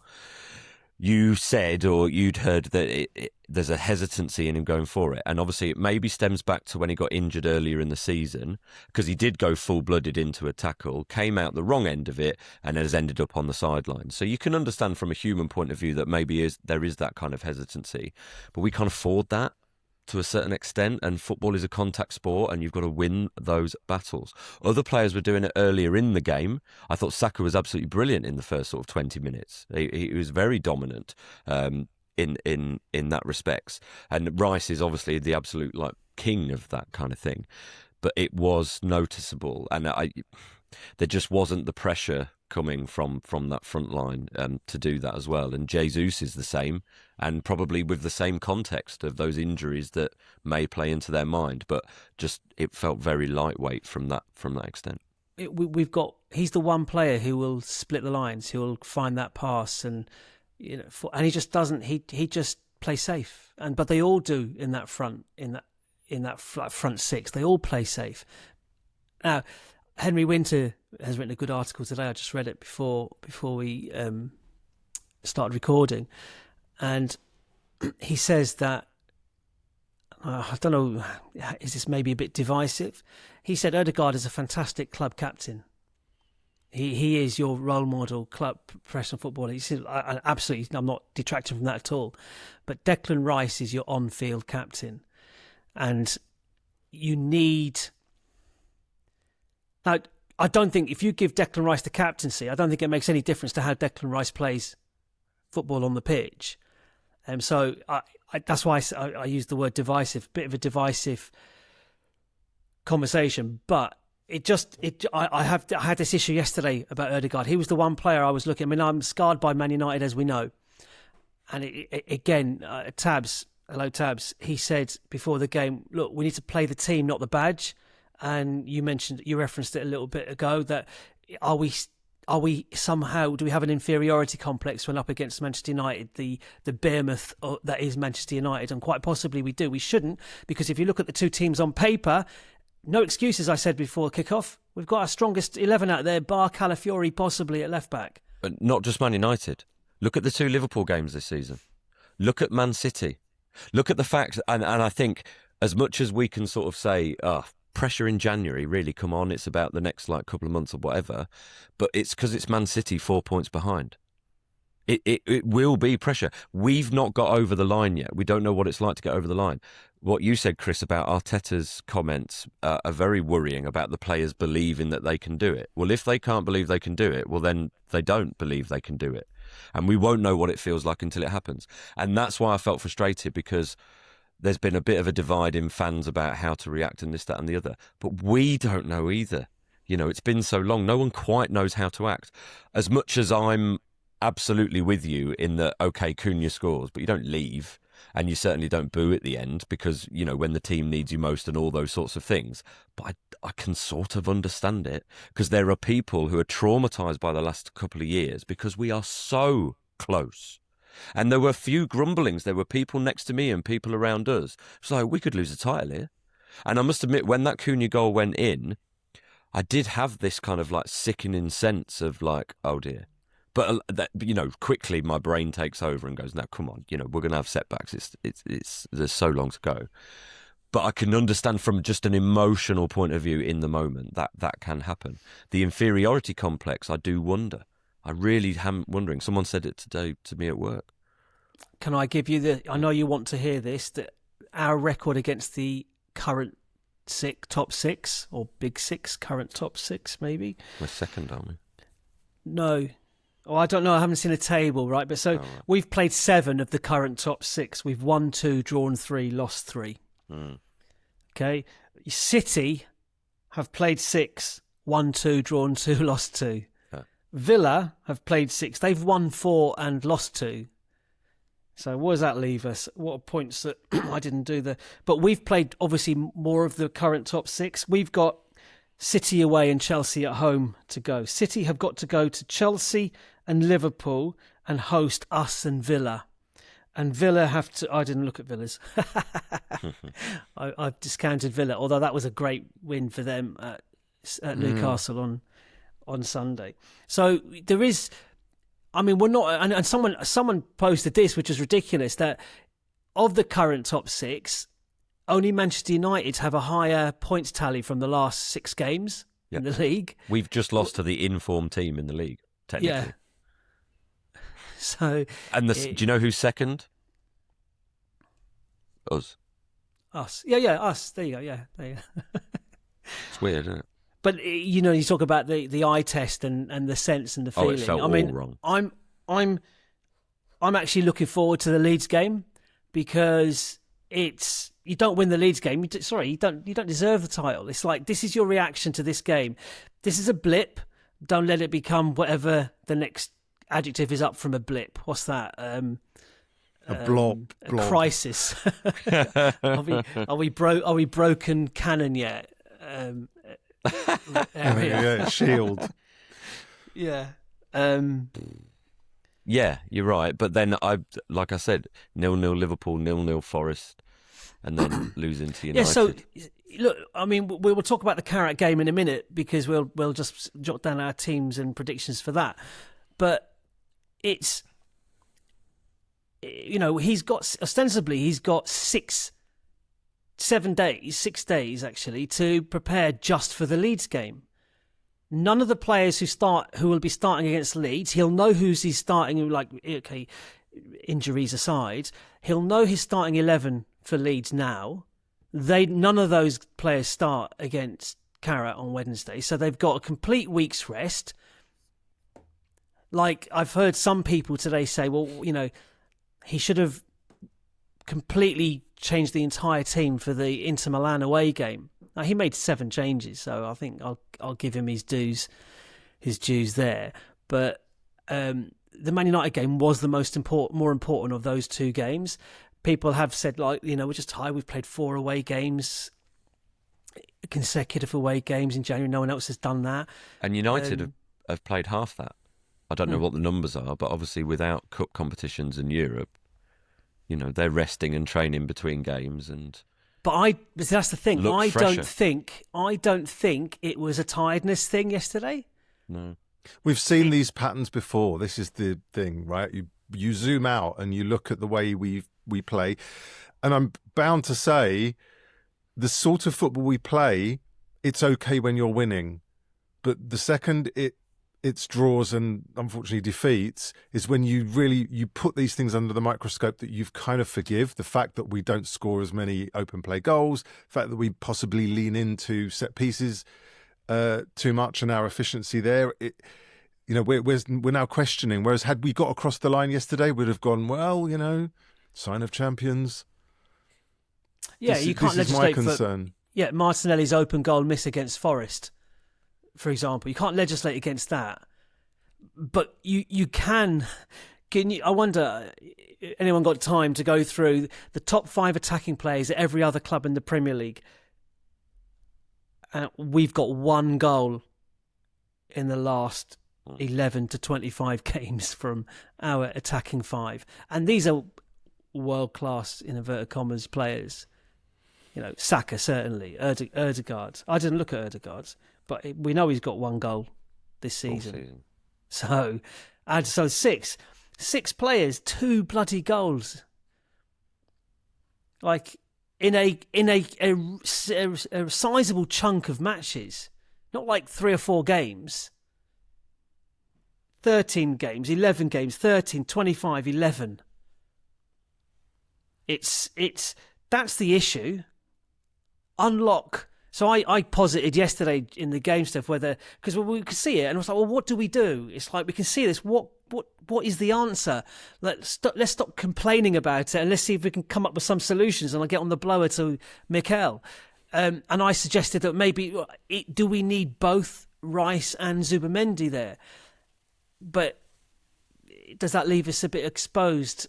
Speaker 3: you said, or you'd heard that there's a hesitancy in him going for it. And obviously it maybe stems back to when he got injured earlier in the season, because he did go full-blooded into a tackle, came out the wrong end of it, and has ended up on the sideline. So you can understand from a human point of view that maybe there is that kind of hesitancy. But we can't afford that to a certain extent, and football is a contact sport, and you've got to win those battles. Other players were doing it earlier in the game. I thought Saka was absolutely brilliant in the first sort of 20 minutes. He was very dominant in that respects. And Rice is obviously the absolute like king of that kind of thing. But it was noticeable, and there just wasn't the pressure coming from that front line to do that as well. And Jesus is the same, and probably with the same context of those injuries that may play into their mind, but just it felt very lightweight from that extent.
Speaker 1: He's the one player who will split the lines, who will find that pass, and and he just doesn't. He just plays safe, but they all do in that front front six. They all play safe. Now, Henry Winter has written a good article today. I just read it before we started recording, and he says that I don't know, is this maybe a bit divisive? He said Odegaard is a fantastic club captain. He is your role model, club professional footballer. He said, absolutely, I'm not detracting from that at all. But Declan Rice is your on-field captain, and you need. Now, I don't think if you give Declan Rice the captaincy, I don't think it makes any difference to how Declan Rice plays football on the pitch. So that's why I use the word divisive, bit of a divisive conversation. But I had this issue yesterday about Odegaard. He was the one player I was looking. I mean, I'm scarred by Man United, as we know. And Tabs, hello Tabs, he said before the game, look, we need to play the team, not the badge. And you referenced it a little bit ago, that are we somehow, do we have an inferiority complex when up against Manchester United, the behemoth that is Manchester United? And quite possibly we do. We shouldn't, because if you look at the two teams on paper, no excuses, I said before kickoff. We've got our strongest 11 out there, bar Calafiori possibly at left back.
Speaker 3: But not just Man United. Look at the two Liverpool games this season. Look at Man City. Look at the fact, and I think as much as we can sort of say, pressure in January, really, come on, it's about the next couple of months or whatever, but it's because it's Man City 4 points behind. It will be pressure. We've not got over the line yet. We don't know what it's like to get over the line. What you said, Chris, about Arteta's comments are very worrying about the players believing that they can do it. Well, if they can't believe they can do it, well, then they don't believe they can do it. And we won't know what it feels like until it happens. And that's why I felt frustrated, because there's been a bit of a divide in fans about how to react and this, that and the other. But we don't know either. It's been so long. No one quite knows how to act. As much as I'm absolutely with you in that, okay, Cunha scores, but you don't leave, and you certainly don't boo at the end, because, when the team needs you most and all those sorts of things. But I can sort of understand it, because there are people who are traumatised by the last couple of years because we are so close. And there were few grumblings. There were people next to me and people around us. It's like, we could lose the title here. And I must admit, when that Cunha goal went in, I did have this kind of sickening sense of oh dear. But quickly my brain takes over and goes, no, come on, we're going to have setbacks. It's there's so long to go. But I can understand from just an emotional point of view in the moment that can happen. The inferiority complex, I do wonder. I really am wondering. Someone said it today to me at work.
Speaker 1: Can I give you I know you want to hear this, that our record against the current top six, or big six, current top six maybe.
Speaker 3: We're second, aren't we?
Speaker 1: No. Oh, I don't know. I haven't seen a table, right? But right. We've played 7 of the current top 6. We've won 2, drawn 3, lost 3. Okay. City have played 6, won 2, drawn 2, lost 2. Villa have played 6. They've won 4 and lost 2. So what does that leave us? What are points that I didn't do But we've played obviously more of the current top 6. We've got City away and Chelsea at home to go. City have got to go to Chelsea and Liverpool and host us and Villa. And Villa have to... I didn't look at Villa's. I've discounted Villa, although that was a great win for them at Newcastle on Sunday. So there is... I mean, we're not, and someone posted this, which is ridiculous, that of the current top six, only Manchester United have a higher points tally from the last 6 games in the league.
Speaker 3: We've just lost to the informed team in the league, technically.
Speaker 1: Yeah. So,
Speaker 3: and do you know who's second? Us.
Speaker 1: Yeah, us. There you go. Yeah, there you go.
Speaker 3: It's weird, isn't it?
Speaker 1: But you talk about the eye test and the sense and the feeling.
Speaker 3: It felt all wrong.
Speaker 1: I'm actually looking forward to the Leeds game because you don't win the Leeds game. You don't deserve the title. It's like, this is your reaction to this game. This is a blip. Don't let it become whatever the next adjective is up from a blip. What's that?
Speaker 2: A blob.
Speaker 1: A crisis. Are we broken cannon yet?
Speaker 2: Shield.
Speaker 1: Yeah.
Speaker 3: Yeah, you're right. But then like I said, 0-0 Liverpool, 0-0 Forest, and then losing to United.
Speaker 1: Yeah. So look, I mean, we will talk about the Kairat game in a minute because we'll just jot down our teams and predictions for that. But it's, he's got 6 days actually to prepare just for the Leeds game. None of the players who will be starting against Leeds, he'll know he's starting, like, okay, injuries aside, he'll know his starting 11 for Leeds now. None of those players start against Kairat on Wednesday, so they've got a complete week's rest. Like, I've heard some people today say, well, he should have completely changed the entire team for the Inter Milan away game. Now, he made 7 changes, so I think I'll give him his dues there. But the Man United game was the more important of those 2 games. People have said, like, we're just tired. We've played 4 away games, consecutive away games in January. No one else has done that.
Speaker 3: And United have played half that. I don't know what the numbers are, but obviously without cup competitions in Europe, they're resting and training between games.
Speaker 1: But that's the thing. I
Speaker 3: fresher.
Speaker 1: don't think it was a tiredness thing yesterday.
Speaker 3: No.
Speaker 2: We've seen these patterns before. This is the thing, right? You zoom out and you look at the way we play, and I'm bound to say the sort of football we play, it's okay when you're winning, but the second it's draws and unfortunately defeats is when you put these things under the microscope that you've kind of forgive. The fact that we don't score as many open play goals, the fact that we possibly lean into set pieces too much and our efficiency there. We're now questioning. Whereas had we got across the line yesterday, we'd have gone, well, sign of champions.
Speaker 1: Yeah, you can't legislate
Speaker 2: my concern.
Speaker 1: Martinelli's open goal miss against Forest, for example. You can't legislate against that. But you can. I wonder, anyone got time to go through the top 5 attacking players at every other club in the Premier League? We've got 1 goal in the last 11 to 25 games from our attacking 5. And these are world-class, in inverted commas, players. Saka, certainly. Ødegaard. I didn't look at Ødegaard, but we know he's got 1 goal this season. So 6 players, 2 bloody goals. Like, in a sizable chunk of matches, not like 3 or 4 games. 13 games, 11 games, 13, 25, 11. That's the issue. Unlock. So I posited yesterday in the game stuff because we could see it and I was like, well, what do we do? It's like, we can see this. What is the answer? Let's stop complaining about it and let's see if we can come up with some solutions. And I get on the blower to Mikel. And I suggested that maybe, do we need both Rice and Zubimendi there? But does that leave us a bit exposed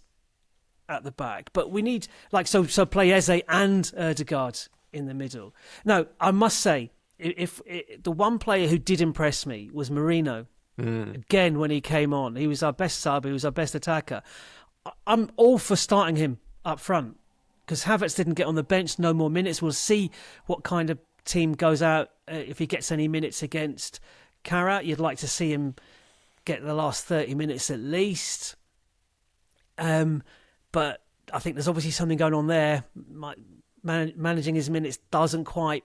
Speaker 1: at the back? But we need, so play Eze and Ødegaard in the middle. Now, I must say, if the one player who did impress me was Marino. Again, when he came on, he was our best sub, he was our best attacker. I'm all for starting him up front because Havertz didn't get on the bench, no more minutes. We'll see what kind of team goes out if he gets any minutes against Kairat. You'd like to see him get the last 30 minutes at least. But I think there's obviously something going on there. Managing his minutes doesn't quite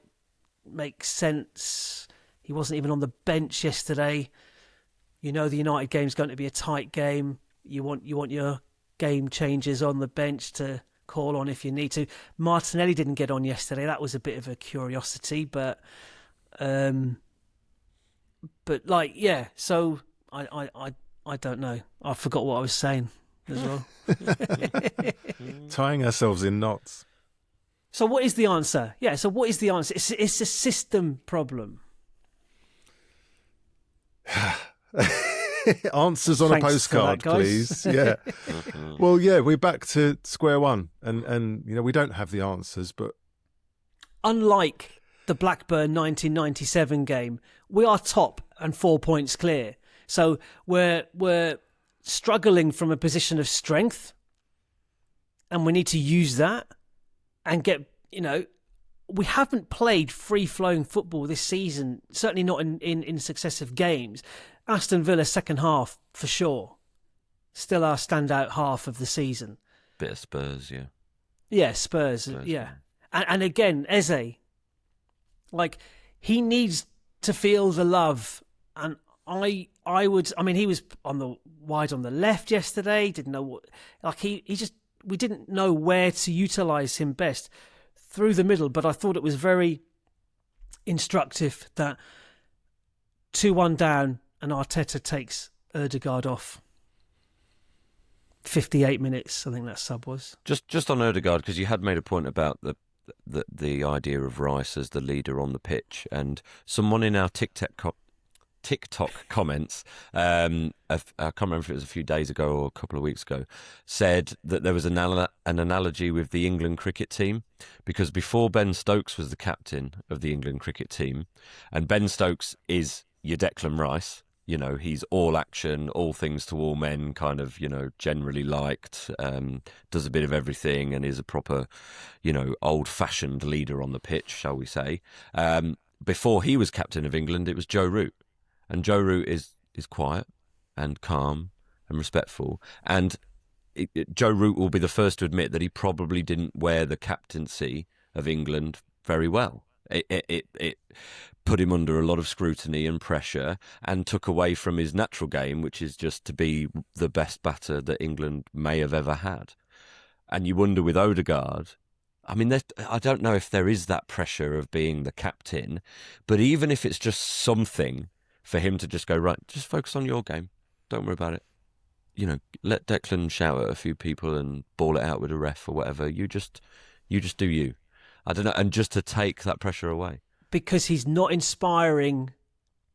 Speaker 1: make sense. He wasn't even on the bench yesterday. You know the United game's going to be a tight game. You want your game changers on the bench to call on if you need to. Martinelli didn't get on yesterday. That was a bit of a curiosity, but so I don't know. I forgot what I was saying as well.
Speaker 2: Tying ourselves in knots.
Speaker 1: So what is the answer? Yeah, so what is the answer? It's a system problem.
Speaker 2: Answers on a postcard, please. Yeah. Well, yeah, we're back to square one, and we don't have the answers, but
Speaker 1: unlike the Blackburn 1997 game, we are top and 4 points clear. So we're struggling from a position of strength, and we need to use that and get. We haven't played free-flowing football this season, certainly not in successive games. Aston Villa second half, for sure. Still our standout half of the season.
Speaker 3: Bit of Spurs, yeah.
Speaker 1: Yeah, Spurs. Yeah. And again, Eze, he needs to feel the love. And he was wide on the left yesterday, didn't know what, we didn't know where to utilise him best through the middle, but I thought it was very instructive that 2-1 down and Arteta takes Ødegaard off. 58 minutes, I think that sub was.
Speaker 3: Just on Ødegaard, because you had made a point about the idea of Rice as the leader on the pitch, and someone in our TikTok comments, I can't remember if it was a few days ago or a couple of weeks ago, said that there was an analogy with the England cricket team, because before Ben Stokes was the captain of the England cricket team, and Ben Stokes is your Declan Rice, he's all action, all things to all men, kind of, generally liked, does a bit of everything, and is a proper, old-fashioned leader on the pitch, shall we say. Before he was captain of England, it was Joe Root. And Joe Root is quiet and calm and respectful. And Joe Root will be the first to admit that he probably didn't wear the captaincy of England very well. It put him under a lot of scrutiny and pressure and took away from his natural game, which is just to be the best batter that England may have ever had. And you wonder with Ødegaard, I don't know if there is that pressure of being the captain, but even if it's just something for him to just go, right, just focus on your game. Don't worry about it. Let Declan shout at a few people and ball it out with a ref or whatever. You just do you. I don't know. And just to take that pressure away.
Speaker 1: Because he's not inspiring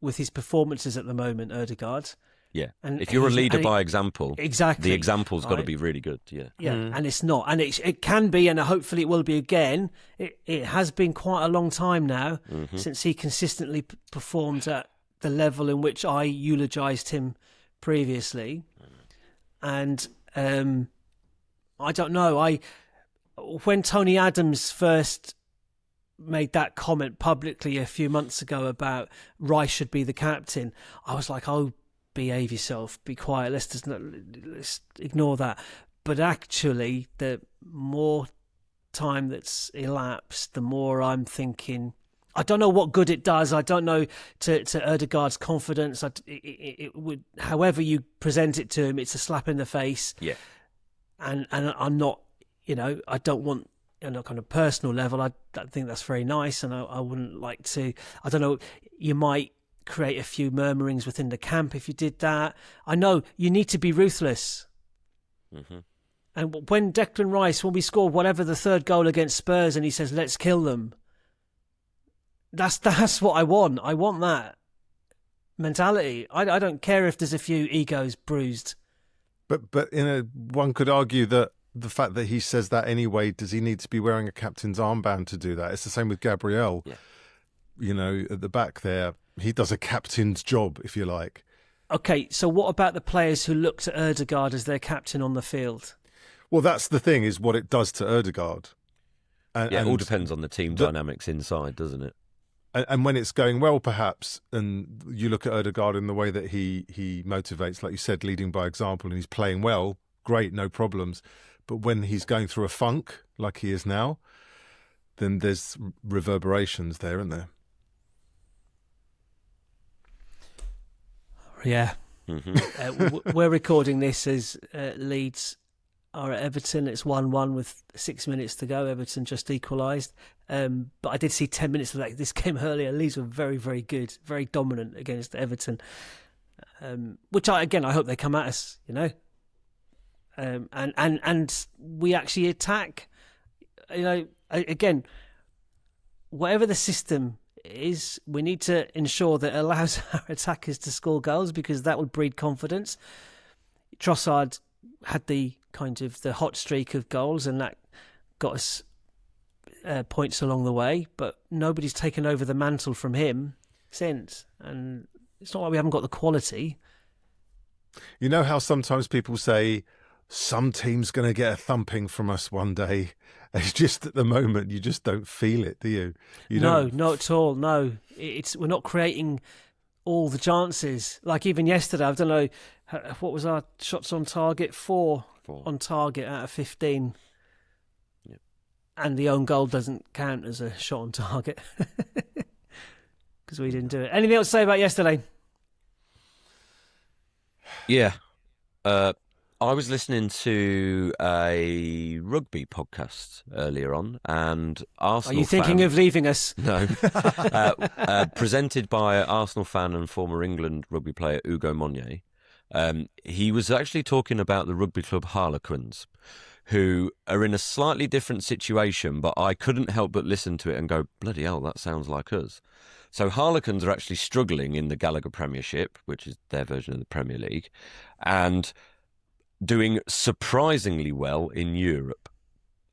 Speaker 1: with his performances at the moment, Ødegaard.
Speaker 3: Yeah. And if you're a leader by example,
Speaker 1: exactly,
Speaker 3: the example's got to be really good. Yeah.
Speaker 1: Yeah. And it's not. And it can be, and hopefully it will be again. It has been quite a long time now since he consistently performed at the level in which I eulogised him previously. And I don't know. When Tony Adams first made that comment publicly a few months ago about Rice should be the captain, I was like, oh, behave yourself, be quiet, let's ignore that. But actually, the more time that's elapsed, the more I'm thinking, I don't know what good it does. I don't know to Ødegaard's confidence. It would, however you present it to him, it's a slap in the face.
Speaker 3: Yeah.
Speaker 1: And I'm not, I don't want, on a kind of personal level, I don't think that's very nice, and I wouldn't like to. I don't know. You might create a few murmurings within the camp if you did that. I know you need to be ruthless. Mm-hmm. And when Declan Rice, when we scored whatever the third goal against Spurs, and he says, "Let's kill them." That's what I want. I want that mentality. I don't care if there's a few egos bruised.
Speaker 2: But one could argue that the fact that he says that anyway, does he need to be wearing a captain's armband to do that? It's the same with Gabriel. Yeah. At the back there, he does a captain's job, if you like.
Speaker 1: Okay, so what about the players who look to Ødegaard as their captain on the field?
Speaker 2: Well, that's the thing, is what it does to Ødegaard.
Speaker 3: It all depends on the team dynamics inside, doesn't it?
Speaker 2: And when it's going well, perhaps, and you look at Odegaard in the way that he motivates, like you said, leading by example, and he's playing well, great, no problems. But when he's going through a funk, like he is now, then there's reverberations there, isn't there?
Speaker 1: Yeah.
Speaker 3: Mm-hmm.
Speaker 1: We're recording this as Leeds are at Everton. It's 1-1 with 6 minutes to go. Everton just equalised. But I did see 10 minutes of this game earlier. Leeds were very, very good, very dominant against Everton. Which I hope they come at us, and we actually attack. Again, whatever the system is, we need to ensure that it allows our attackers to score goals, because that would breed confidence. Trossard had the hot streak of goals, and that got us points along the way, but nobody's taken over the mantle from him since, and it's not like we haven't got the quality.
Speaker 2: You know how sometimes people say some team's going to get a thumping from us one day. It's just at the moment you just don't feel it, do you?
Speaker 1: No, not at all. No, we're not creating all the chances. Like even yesterday, I don't know, what was our shots on target? 4 on target out of 15.
Speaker 3: Yep.
Speaker 1: And the own goal doesn't count as a shot on target because we didn't do it. Anything else to say about yesterday?
Speaker 3: Yeah. I was listening to a rugby podcast earlier on, and Arsenal.
Speaker 1: Are you thinking of leaving us?
Speaker 3: No. Presented by Arsenal fan and former England rugby player Hugo Monnier. He was actually talking about the rugby club Harlequins, who are in a slightly different situation, but I couldn't help but listen to it and go, bloody hell, that sounds like us. So Harlequins are actually struggling in the Gallagher Premiership, which is their version of the Premier League, and doing surprisingly well in Europe.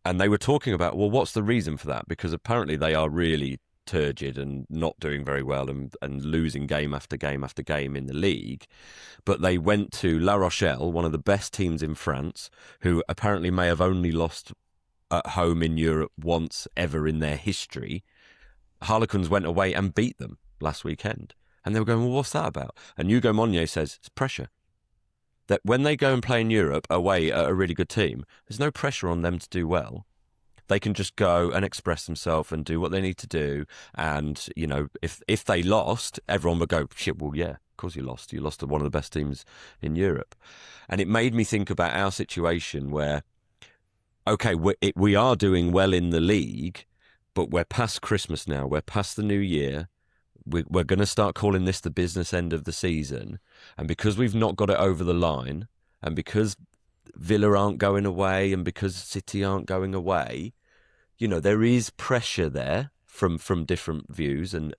Speaker 3: And they were talking about, well, what's the reason for that? Because apparently they are really turgid and not doing very well and losing game after game after game in the league. But they went to La Rochelle, one of the best teams in France, who apparently may have only lost at home in Europe once ever in their history. Harlequins went away and beat them last weekend. And they were going, well, what's that about? And Hugo Monnier says, it's pressure. That when they go and play in Europe away at a really good team, there's no pressure on them to do well. They can just go and express themselves and do what they need to do. And, if they lost, everyone would go, shit, well, yeah, of course you lost. You lost to one of the best teams in Europe. And it made me think about our situation where, okay, we are doing well in the league, but we're past Christmas now. We're past the new year. We're going to start calling this the business end of the season. And because we've not got it over the line, and because Villa aren't going away, and because City aren't going away, there is pressure there from different views. And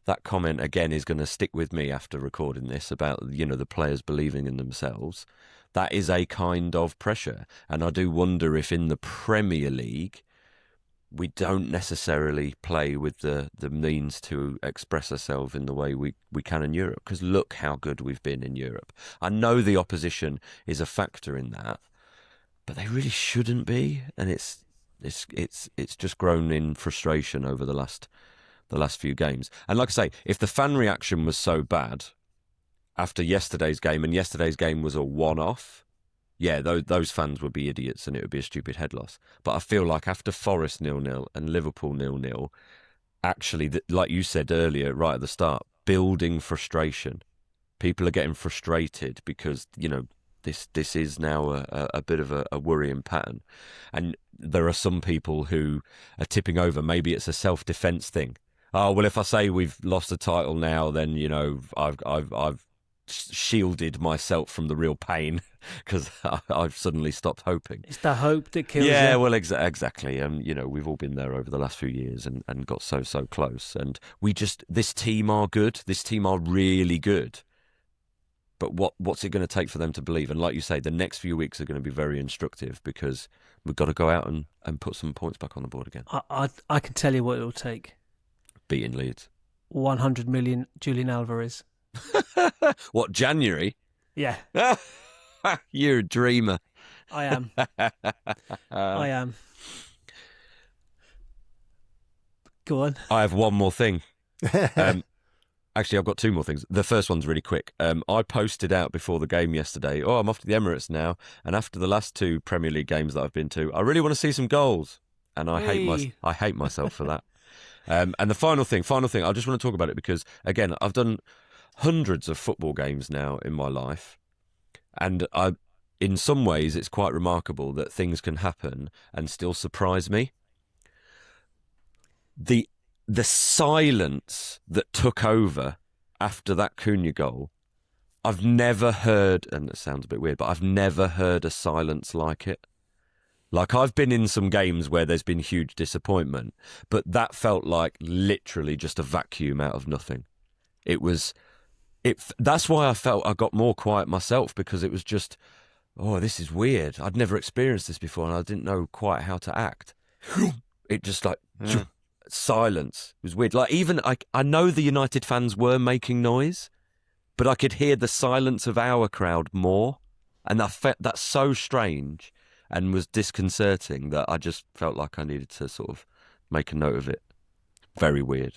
Speaker 3: that comment, again, is going to stick with me after recording this about, the players believing in themselves. That is a kind of pressure. And I do wonder if in the Premier League, we don't necessarily play with the means to express ourselves in the way we can in Europe. Because look how good we've been in Europe. I know the opposition is a factor in that, but they really shouldn't be. And it's just grown in frustration over the last few games. And like I say, if the fan reaction was so bad after yesterday's game, and yesterday's game was a one-off, yeah, those fans would be idiots and it would be a stupid head loss. But I feel like after Forest 0-0 and Liverpool 0-0, actually, like you said earlier, right at the start, building frustration. People are getting frustrated because, this is now a bit of a worrying pattern. And there are some people who are tipping over. Maybe it's a self-defense thing. Oh, well, if I say we've lost the title now, then, I've shielded myself from the real pain because I've suddenly stopped hoping.
Speaker 1: It's the hope that kills you.
Speaker 3: Yeah, well, exactly. We've all been there over the last few years and got so close. And this team are good. This team are really good. But what's it going to take for them to believe? And like you say, the next few weeks are going to be very instructive because we've got to go out and put some points back on the board again.
Speaker 1: I can tell you what it'll take.
Speaker 3: Beating Leeds. 100
Speaker 1: million Julian Alvarez.
Speaker 3: What, January?
Speaker 1: Yeah.
Speaker 3: You're a dreamer.
Speaker 1: I am. I am. Go on.
Speaker 3: I have one more thing. Actually, I've got two more things. The first one's really quick. I posted out before the game yesterday, I'm off to the Emirates now, and after the last two Premier League games that I've been to, I really want to see some goals. And I hate myself for that. And the final thing, I just want to talk about it because, again, I've done hundreds of football games now in my life, and in some ways it's quite remarkable that things can happen and still surprise me. The silence that took over after that Cunha goal, I've never heard, and it sounds a bit weird, but I've never heard a silence like it. Like, I've been in some games where there's been huge disappointment, but that felt like literally just a vacuum out of nothing. That's why I felt I got more quiet myself, because it was just, this is weird. I'd never experienced this before, and I didn't know quite how to act. It just like... silence. It was weird. Like, even I know the United fans were making noise, but I could hear the silence of our crowd more, and I felt that's so strange and was disconcerting that I just felt like I needed to sort of make a note of it. Very weird.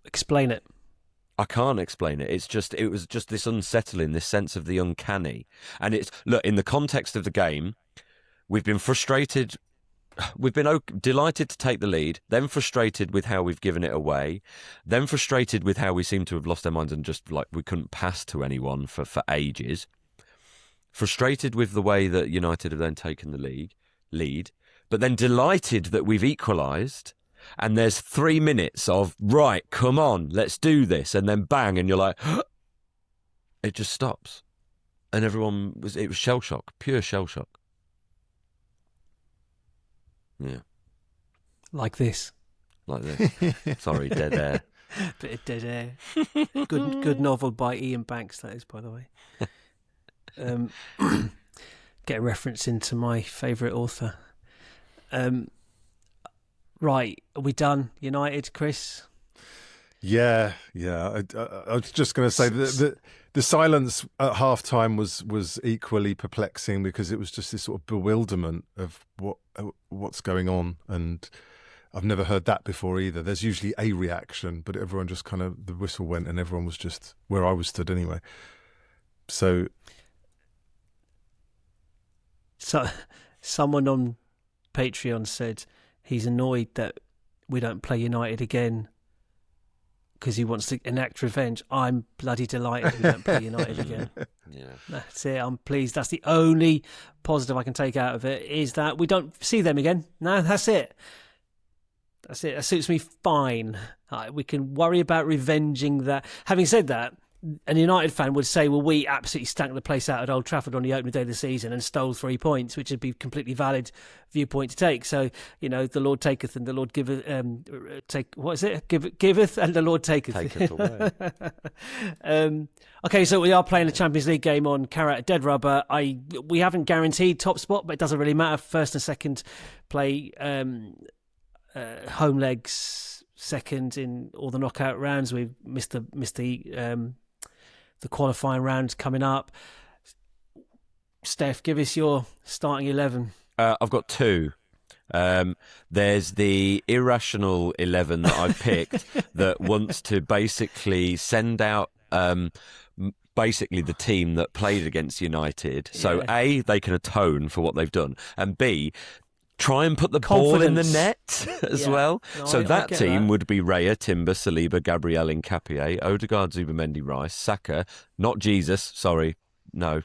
Speaker 1: Explain it.
Speaker 3: I can't explain it. It was just this unsettling, this sense of the uncanny. And look, in the context of the game, we've been frustrated. We've been delighted to take the lead, then frustrated with how we've given it away, then frustrated with how we seem to have lost our minds and just like we couldn't pass to anyone for ages. Frustrated with the way that United have then taken the lead, but then delighted that we've equalised, and there's 3 minutes of, right, come on, let's do this, and then bang, and you're like, it just stops. And it was shell shock, pure shell shock. Yeah.
Speaker 1: Like this.
Speaker 3: Sorry, dead air.
Speaker 1: Bit of dead air. Good novel by Ian Banks, that is, by the way. Get a reference into my favourite author. Right, are we done? United, Chris?
Speaker 2: Yeah. I was just going to say that the silence at half-time was equally perplexing, because it was just this sort of bewilderment of what's going on, and I've never heard that before either. There's usually a reaction, but everyone just kind of, the whistle went and everyone was just where I was stood anyway. So someone on Patreon said he's annoyed that we don't play United again because he wants to enact revenge. I'm bloody delighted we don't play United again.
Speaker 3: Yeah,
Speaker 1: that's it. I'm pleased. That's the only positive I can take out of it, is that we don't see them again. No, that's it. That's it. That suits me fine. We can worry about revenging that. Having said that, an United fan would say, well, we absolutely stank the place out at Old Trafford on the opening day of the season and stole 3 points, which would be a completely valid viewpoint to take. So, the Lord taketh and the Lord giveth, what is it? Giveth and the Lord taketh.
Speaker 3: Taketh away.
Speaker 1: Okay, so we are playing a Champions League game on Kairat Dead Rubber. We haven't guaranteed top spot, but it doesn't really matter. First and second play home legs, second in all the knockout rounds. We've missed the qualifying round coming up. Steph, give us your starting 11.
Speaker 3: I've got two. There's the irrational 11 that I picked that wants to basically send out basically the team that played against United. So A, they can atone for what they've done, and B, try and put the ball in the net as well. No, so that team would be Raya, Timber, Saliba, Gabriel, Nkapie, Odegaard, Zubimendi, Rice, Saka, not Jesus, sorry, no,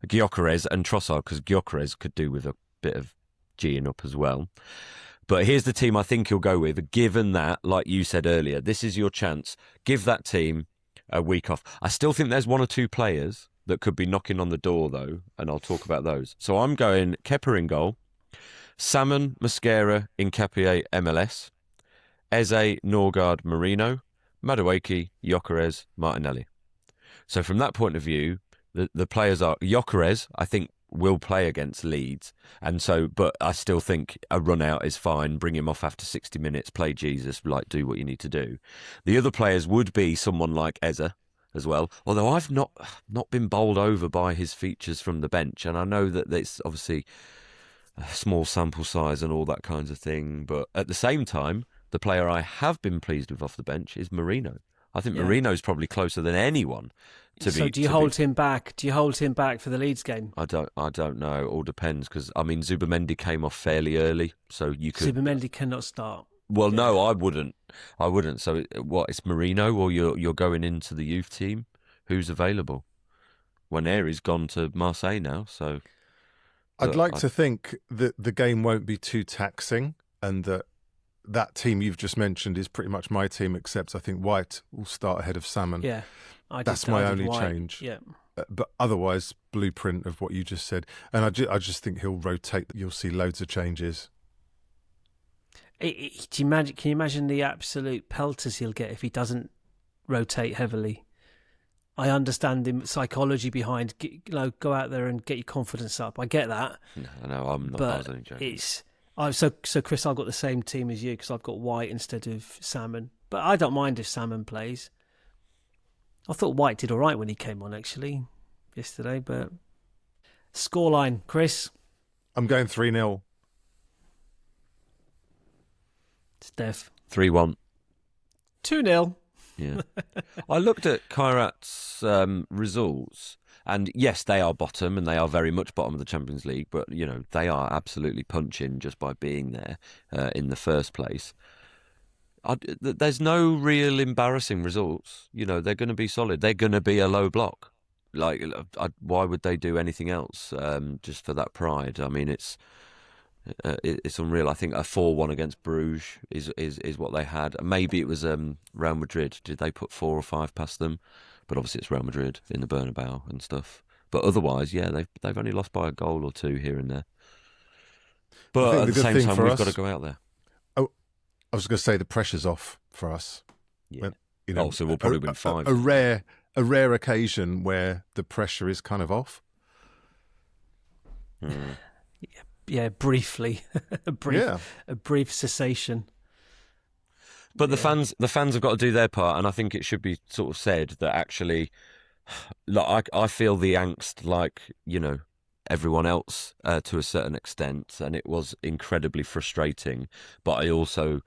Speaker 3: Gyökeres and Trossard, because Gyökeres could do with a bit of G'ing up as well. But here's the team I think you'll go with, given that, like you said earlier, this is your chance. Give that team a week off. I still think there's 1 or 2 players that could be knocking on the door, though, and I'll talk about those. So I'm going Kepa in goal, Salmon, Mosquera, Nkapie, MLS, Eze, Norgard, Marino, Madueke, Gyökeres, Martinelli. So from that point of view, the players are Gyökeres, I think, will play against Leeds, but I still think a run out is fine. Bring him off after 60 minutes, play Jesus, do what you need to do. The other players would be someone like Eze as well, although I've not been bowled over by his features from the bench, and I know that it's obviously a small sample size and all that kinds of thing, but at the same time, the player I have been pleased with off the bench is Marino. I think Marino's probably closer than anyone to be.
Speaker 1: So do you hold him back? Do you hold him back for the Leeds game?
Speaker 3: I don't know. It all depends because I mean Zubamendi came off fairly early, so you could.
Speaker 1: Zubamendi cannot start.
Speaker 3: Well, no, I wouldn't. So what? It's Marino, or you're going into the youth team. Who's available? Waneri's gone to Marseille now, so.
Speaker 2: I'd like to think that the game won't be too taxing, and that team you've just mentioned is pretty much my team, except I think White will start ahead of Salmon.
Speaker 1: Yeah,
Speaker 2: that's my only
Speaker 1: White.
Speaker 2: change.
Speaker 1: Yeah,
Speaker 2: but otherwise, blueprint of what you just said, and I just think he'll rotate. You'll see loads of changes.
Speaker 1: Can you imagine the absolute pelters he'll get if he doesn't rotate heavily? I understand the psychology behind, go out there and get your confidence up. I get that.
Speaker 3: No, I'm not. I was only joking.
Speaker 1: So Chris, I've got the same team as you because I've got White instead of Salmon. But I don't mind if Salmon plays. I thought White did all right when he came on actually yesterday. But scoreline, Chris.
Speaker 2: I'm going 3-0.
Speaker 1: Steph.
Speaker 3: 3-1.
Speaker 1: 2-0.
Speaker 3: Yeah. I looked at Kairat's results, and yes, they are bottom, and they are very much bottom of the Champions League, but, you know, they are absolutely punching just by being there in the first place. There's no real embarrassing results. You know, they're going to be solid. They're going to be a low block. Like, why would they do anything else just for that pride? I mean, it's unreal. I think a 4-1 against Bruges is what they had. Maybe it was Real Madrid. Did they put 4 or 5 past them? But obviously it's Real Madrid in the Bernabeu and stuff. But otherwise, yeah, they've only lost by a goal or 2 here and there. But at the same time, we've got to go out there.
Speaker 2: Oh, I was going to say the pressure's off for us.
Speaker 3: Yeah.
Speaker 2: You know,
Speaker 3: so we'll probably win 5.
Speaker 2: A rare occasion where the pressure is kind of off.
Speaker 1: Yeah, briefly, a brief cessation.
Speaker 3: But the fans have got to do their part, and I think it should be sort of said that actually, like I feel the angst, like, you know, everyone else to a certain extent, and it was incredibly frustrating. But I also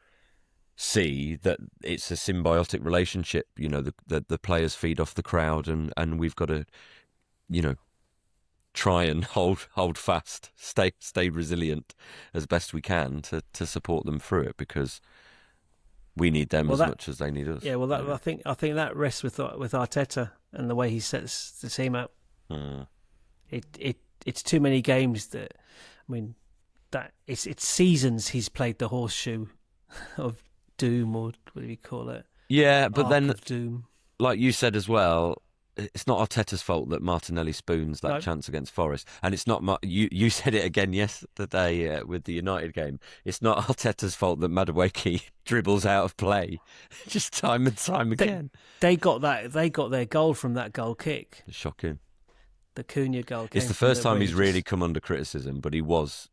Speaker 3: see that it's a symbiotic relationship. You know, the players feed off the crowd, and we've got to, you know, try and hold fast, stay resilient as best we can to support them through it, because we need them much as they need us.
Speaker 1: Yeah, well, I think that rests with Arteta and the way he sets the team up. It's too many games that, I mean, that it's seasons he's played the horseshoe of doom, or what do you call it?
Speaker 3: Yeah, but
Speaker 1: Arc
Speaker 3: then,
Speaker 1: of doom.
Speaker 3: Like you said as well, it's not Arteta's fault that Martinelli spoons that chance against Forest, and it's not. You said it again yesterday with the United game. It's not Arteta's fault that Madueke dribbles out of play, just time and time again.
Speaker 1: They got that. They got their goal from that goal kick.
Speaker 3: It's shocking.
Speaker 1: The Cunha goal.
Speaker 3: It's the first time he's really come under criticism, but he was.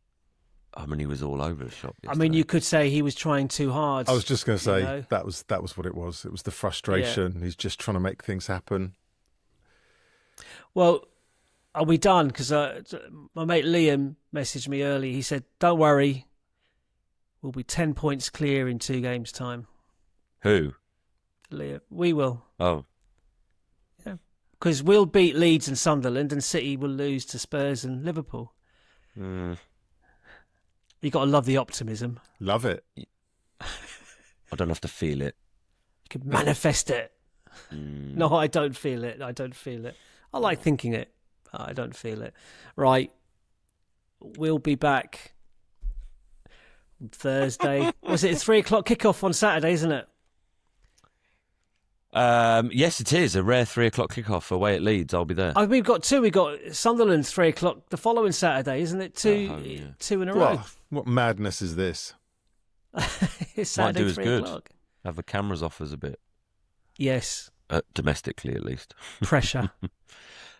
Speaker 3: I mean, he was all over the shop yesterday.
Speaker 1: I mean, you could say he was trying too hard.
Speaker 2: I was just going to say that was what it was. It was the frustration. Yeah. He's just trying to make things happen.
Speaker 1: Well, are we done? Because my mate Liam messaged me early. He said, "Don't worry, we'll be 10 points clear in 2 games' time."
Speaker 3: Who?
Speaker 1: Liam. We will.
Speaker 3: Oh.
Speaker 1: Yeah. Because we'll beat Leeds and Sunderland, and City will lose to Spurs and Liverpool. You got to love the optimism.
Speaker 2: Love it.
Speaker 3: I don't have to feel it.
Speaker 1: You can manifest it. No, I don't feel it. I like thinking it, but I don't feel it. Right. We'll be back on Thursday. Was it a 3:00 kickoff on Saturday, isn't it?
Speaker 3: Yes, it is. A rare 3:00 kickoff away at Leeds. I'll be there.
Speaker 1: We've got 2. We've got Sunderland's 3:00 the following Saturday, isn't it? 2 in a row.
Speaker 2: What madness is this?
Speaker 1: It's Saturday,
Speaker 3: might do us
Speaker 1: 3:00.
Speaker 3: good. Have the cameras off us a bit.
Speaker 1: Yes.
Speaker 3: Domestically, at least.
Speaker 1: Pressure.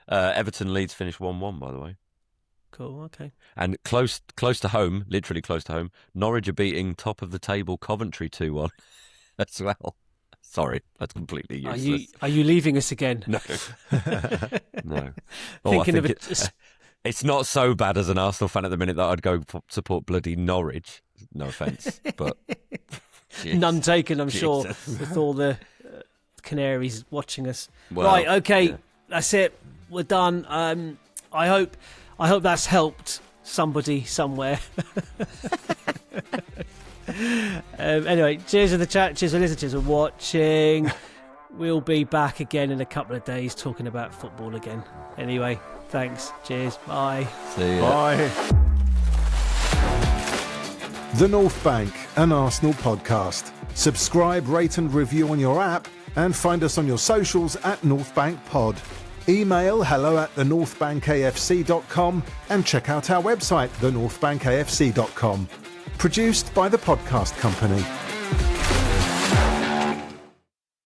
Speaker 3: Everton Leeds finished 1-1, by the way.
Speaker 1: Cool, okay.
Speaker 3: And close to home, literally close to home, Norwich are beating top of the table Coventry 2-1 as well. Sorry, that's completely useless.
Speaker 1: Are you leaving us again?
Speaker 3: No. No.
Speaker 1: Thinking of it.
Speaker 3: It's not so bad as an Arsenal fan at the minute that I'd go support bloody Norwich. No offence, but
Speaker 1: None taken, I'm sure,
Speaker 3: Jesus.
Speaker 1: with all the Canaries watching us.
Speaker 3: Well,
Speaker 1: right, okay,
Speaker 3: yeah.
Speaker 1: That's it. We're done. I hope that's helped somebody somewhere. Anyway, cheers for the chat, cheers for listening, cheers for watching. We'll be back again in a couple of days talking about football again. Anyway, thanks, cheers, bye.
Speaker 3: See ya.
Speaker 2: Bye. The North Bank, an Arsenal podcast. Subscribe, rate and review on your app and find us on your socials at North Bank Pod. Email hello@thenorthbankafc.com and check out our website, thenorthbankafc.com. Produced by the Podcast Company.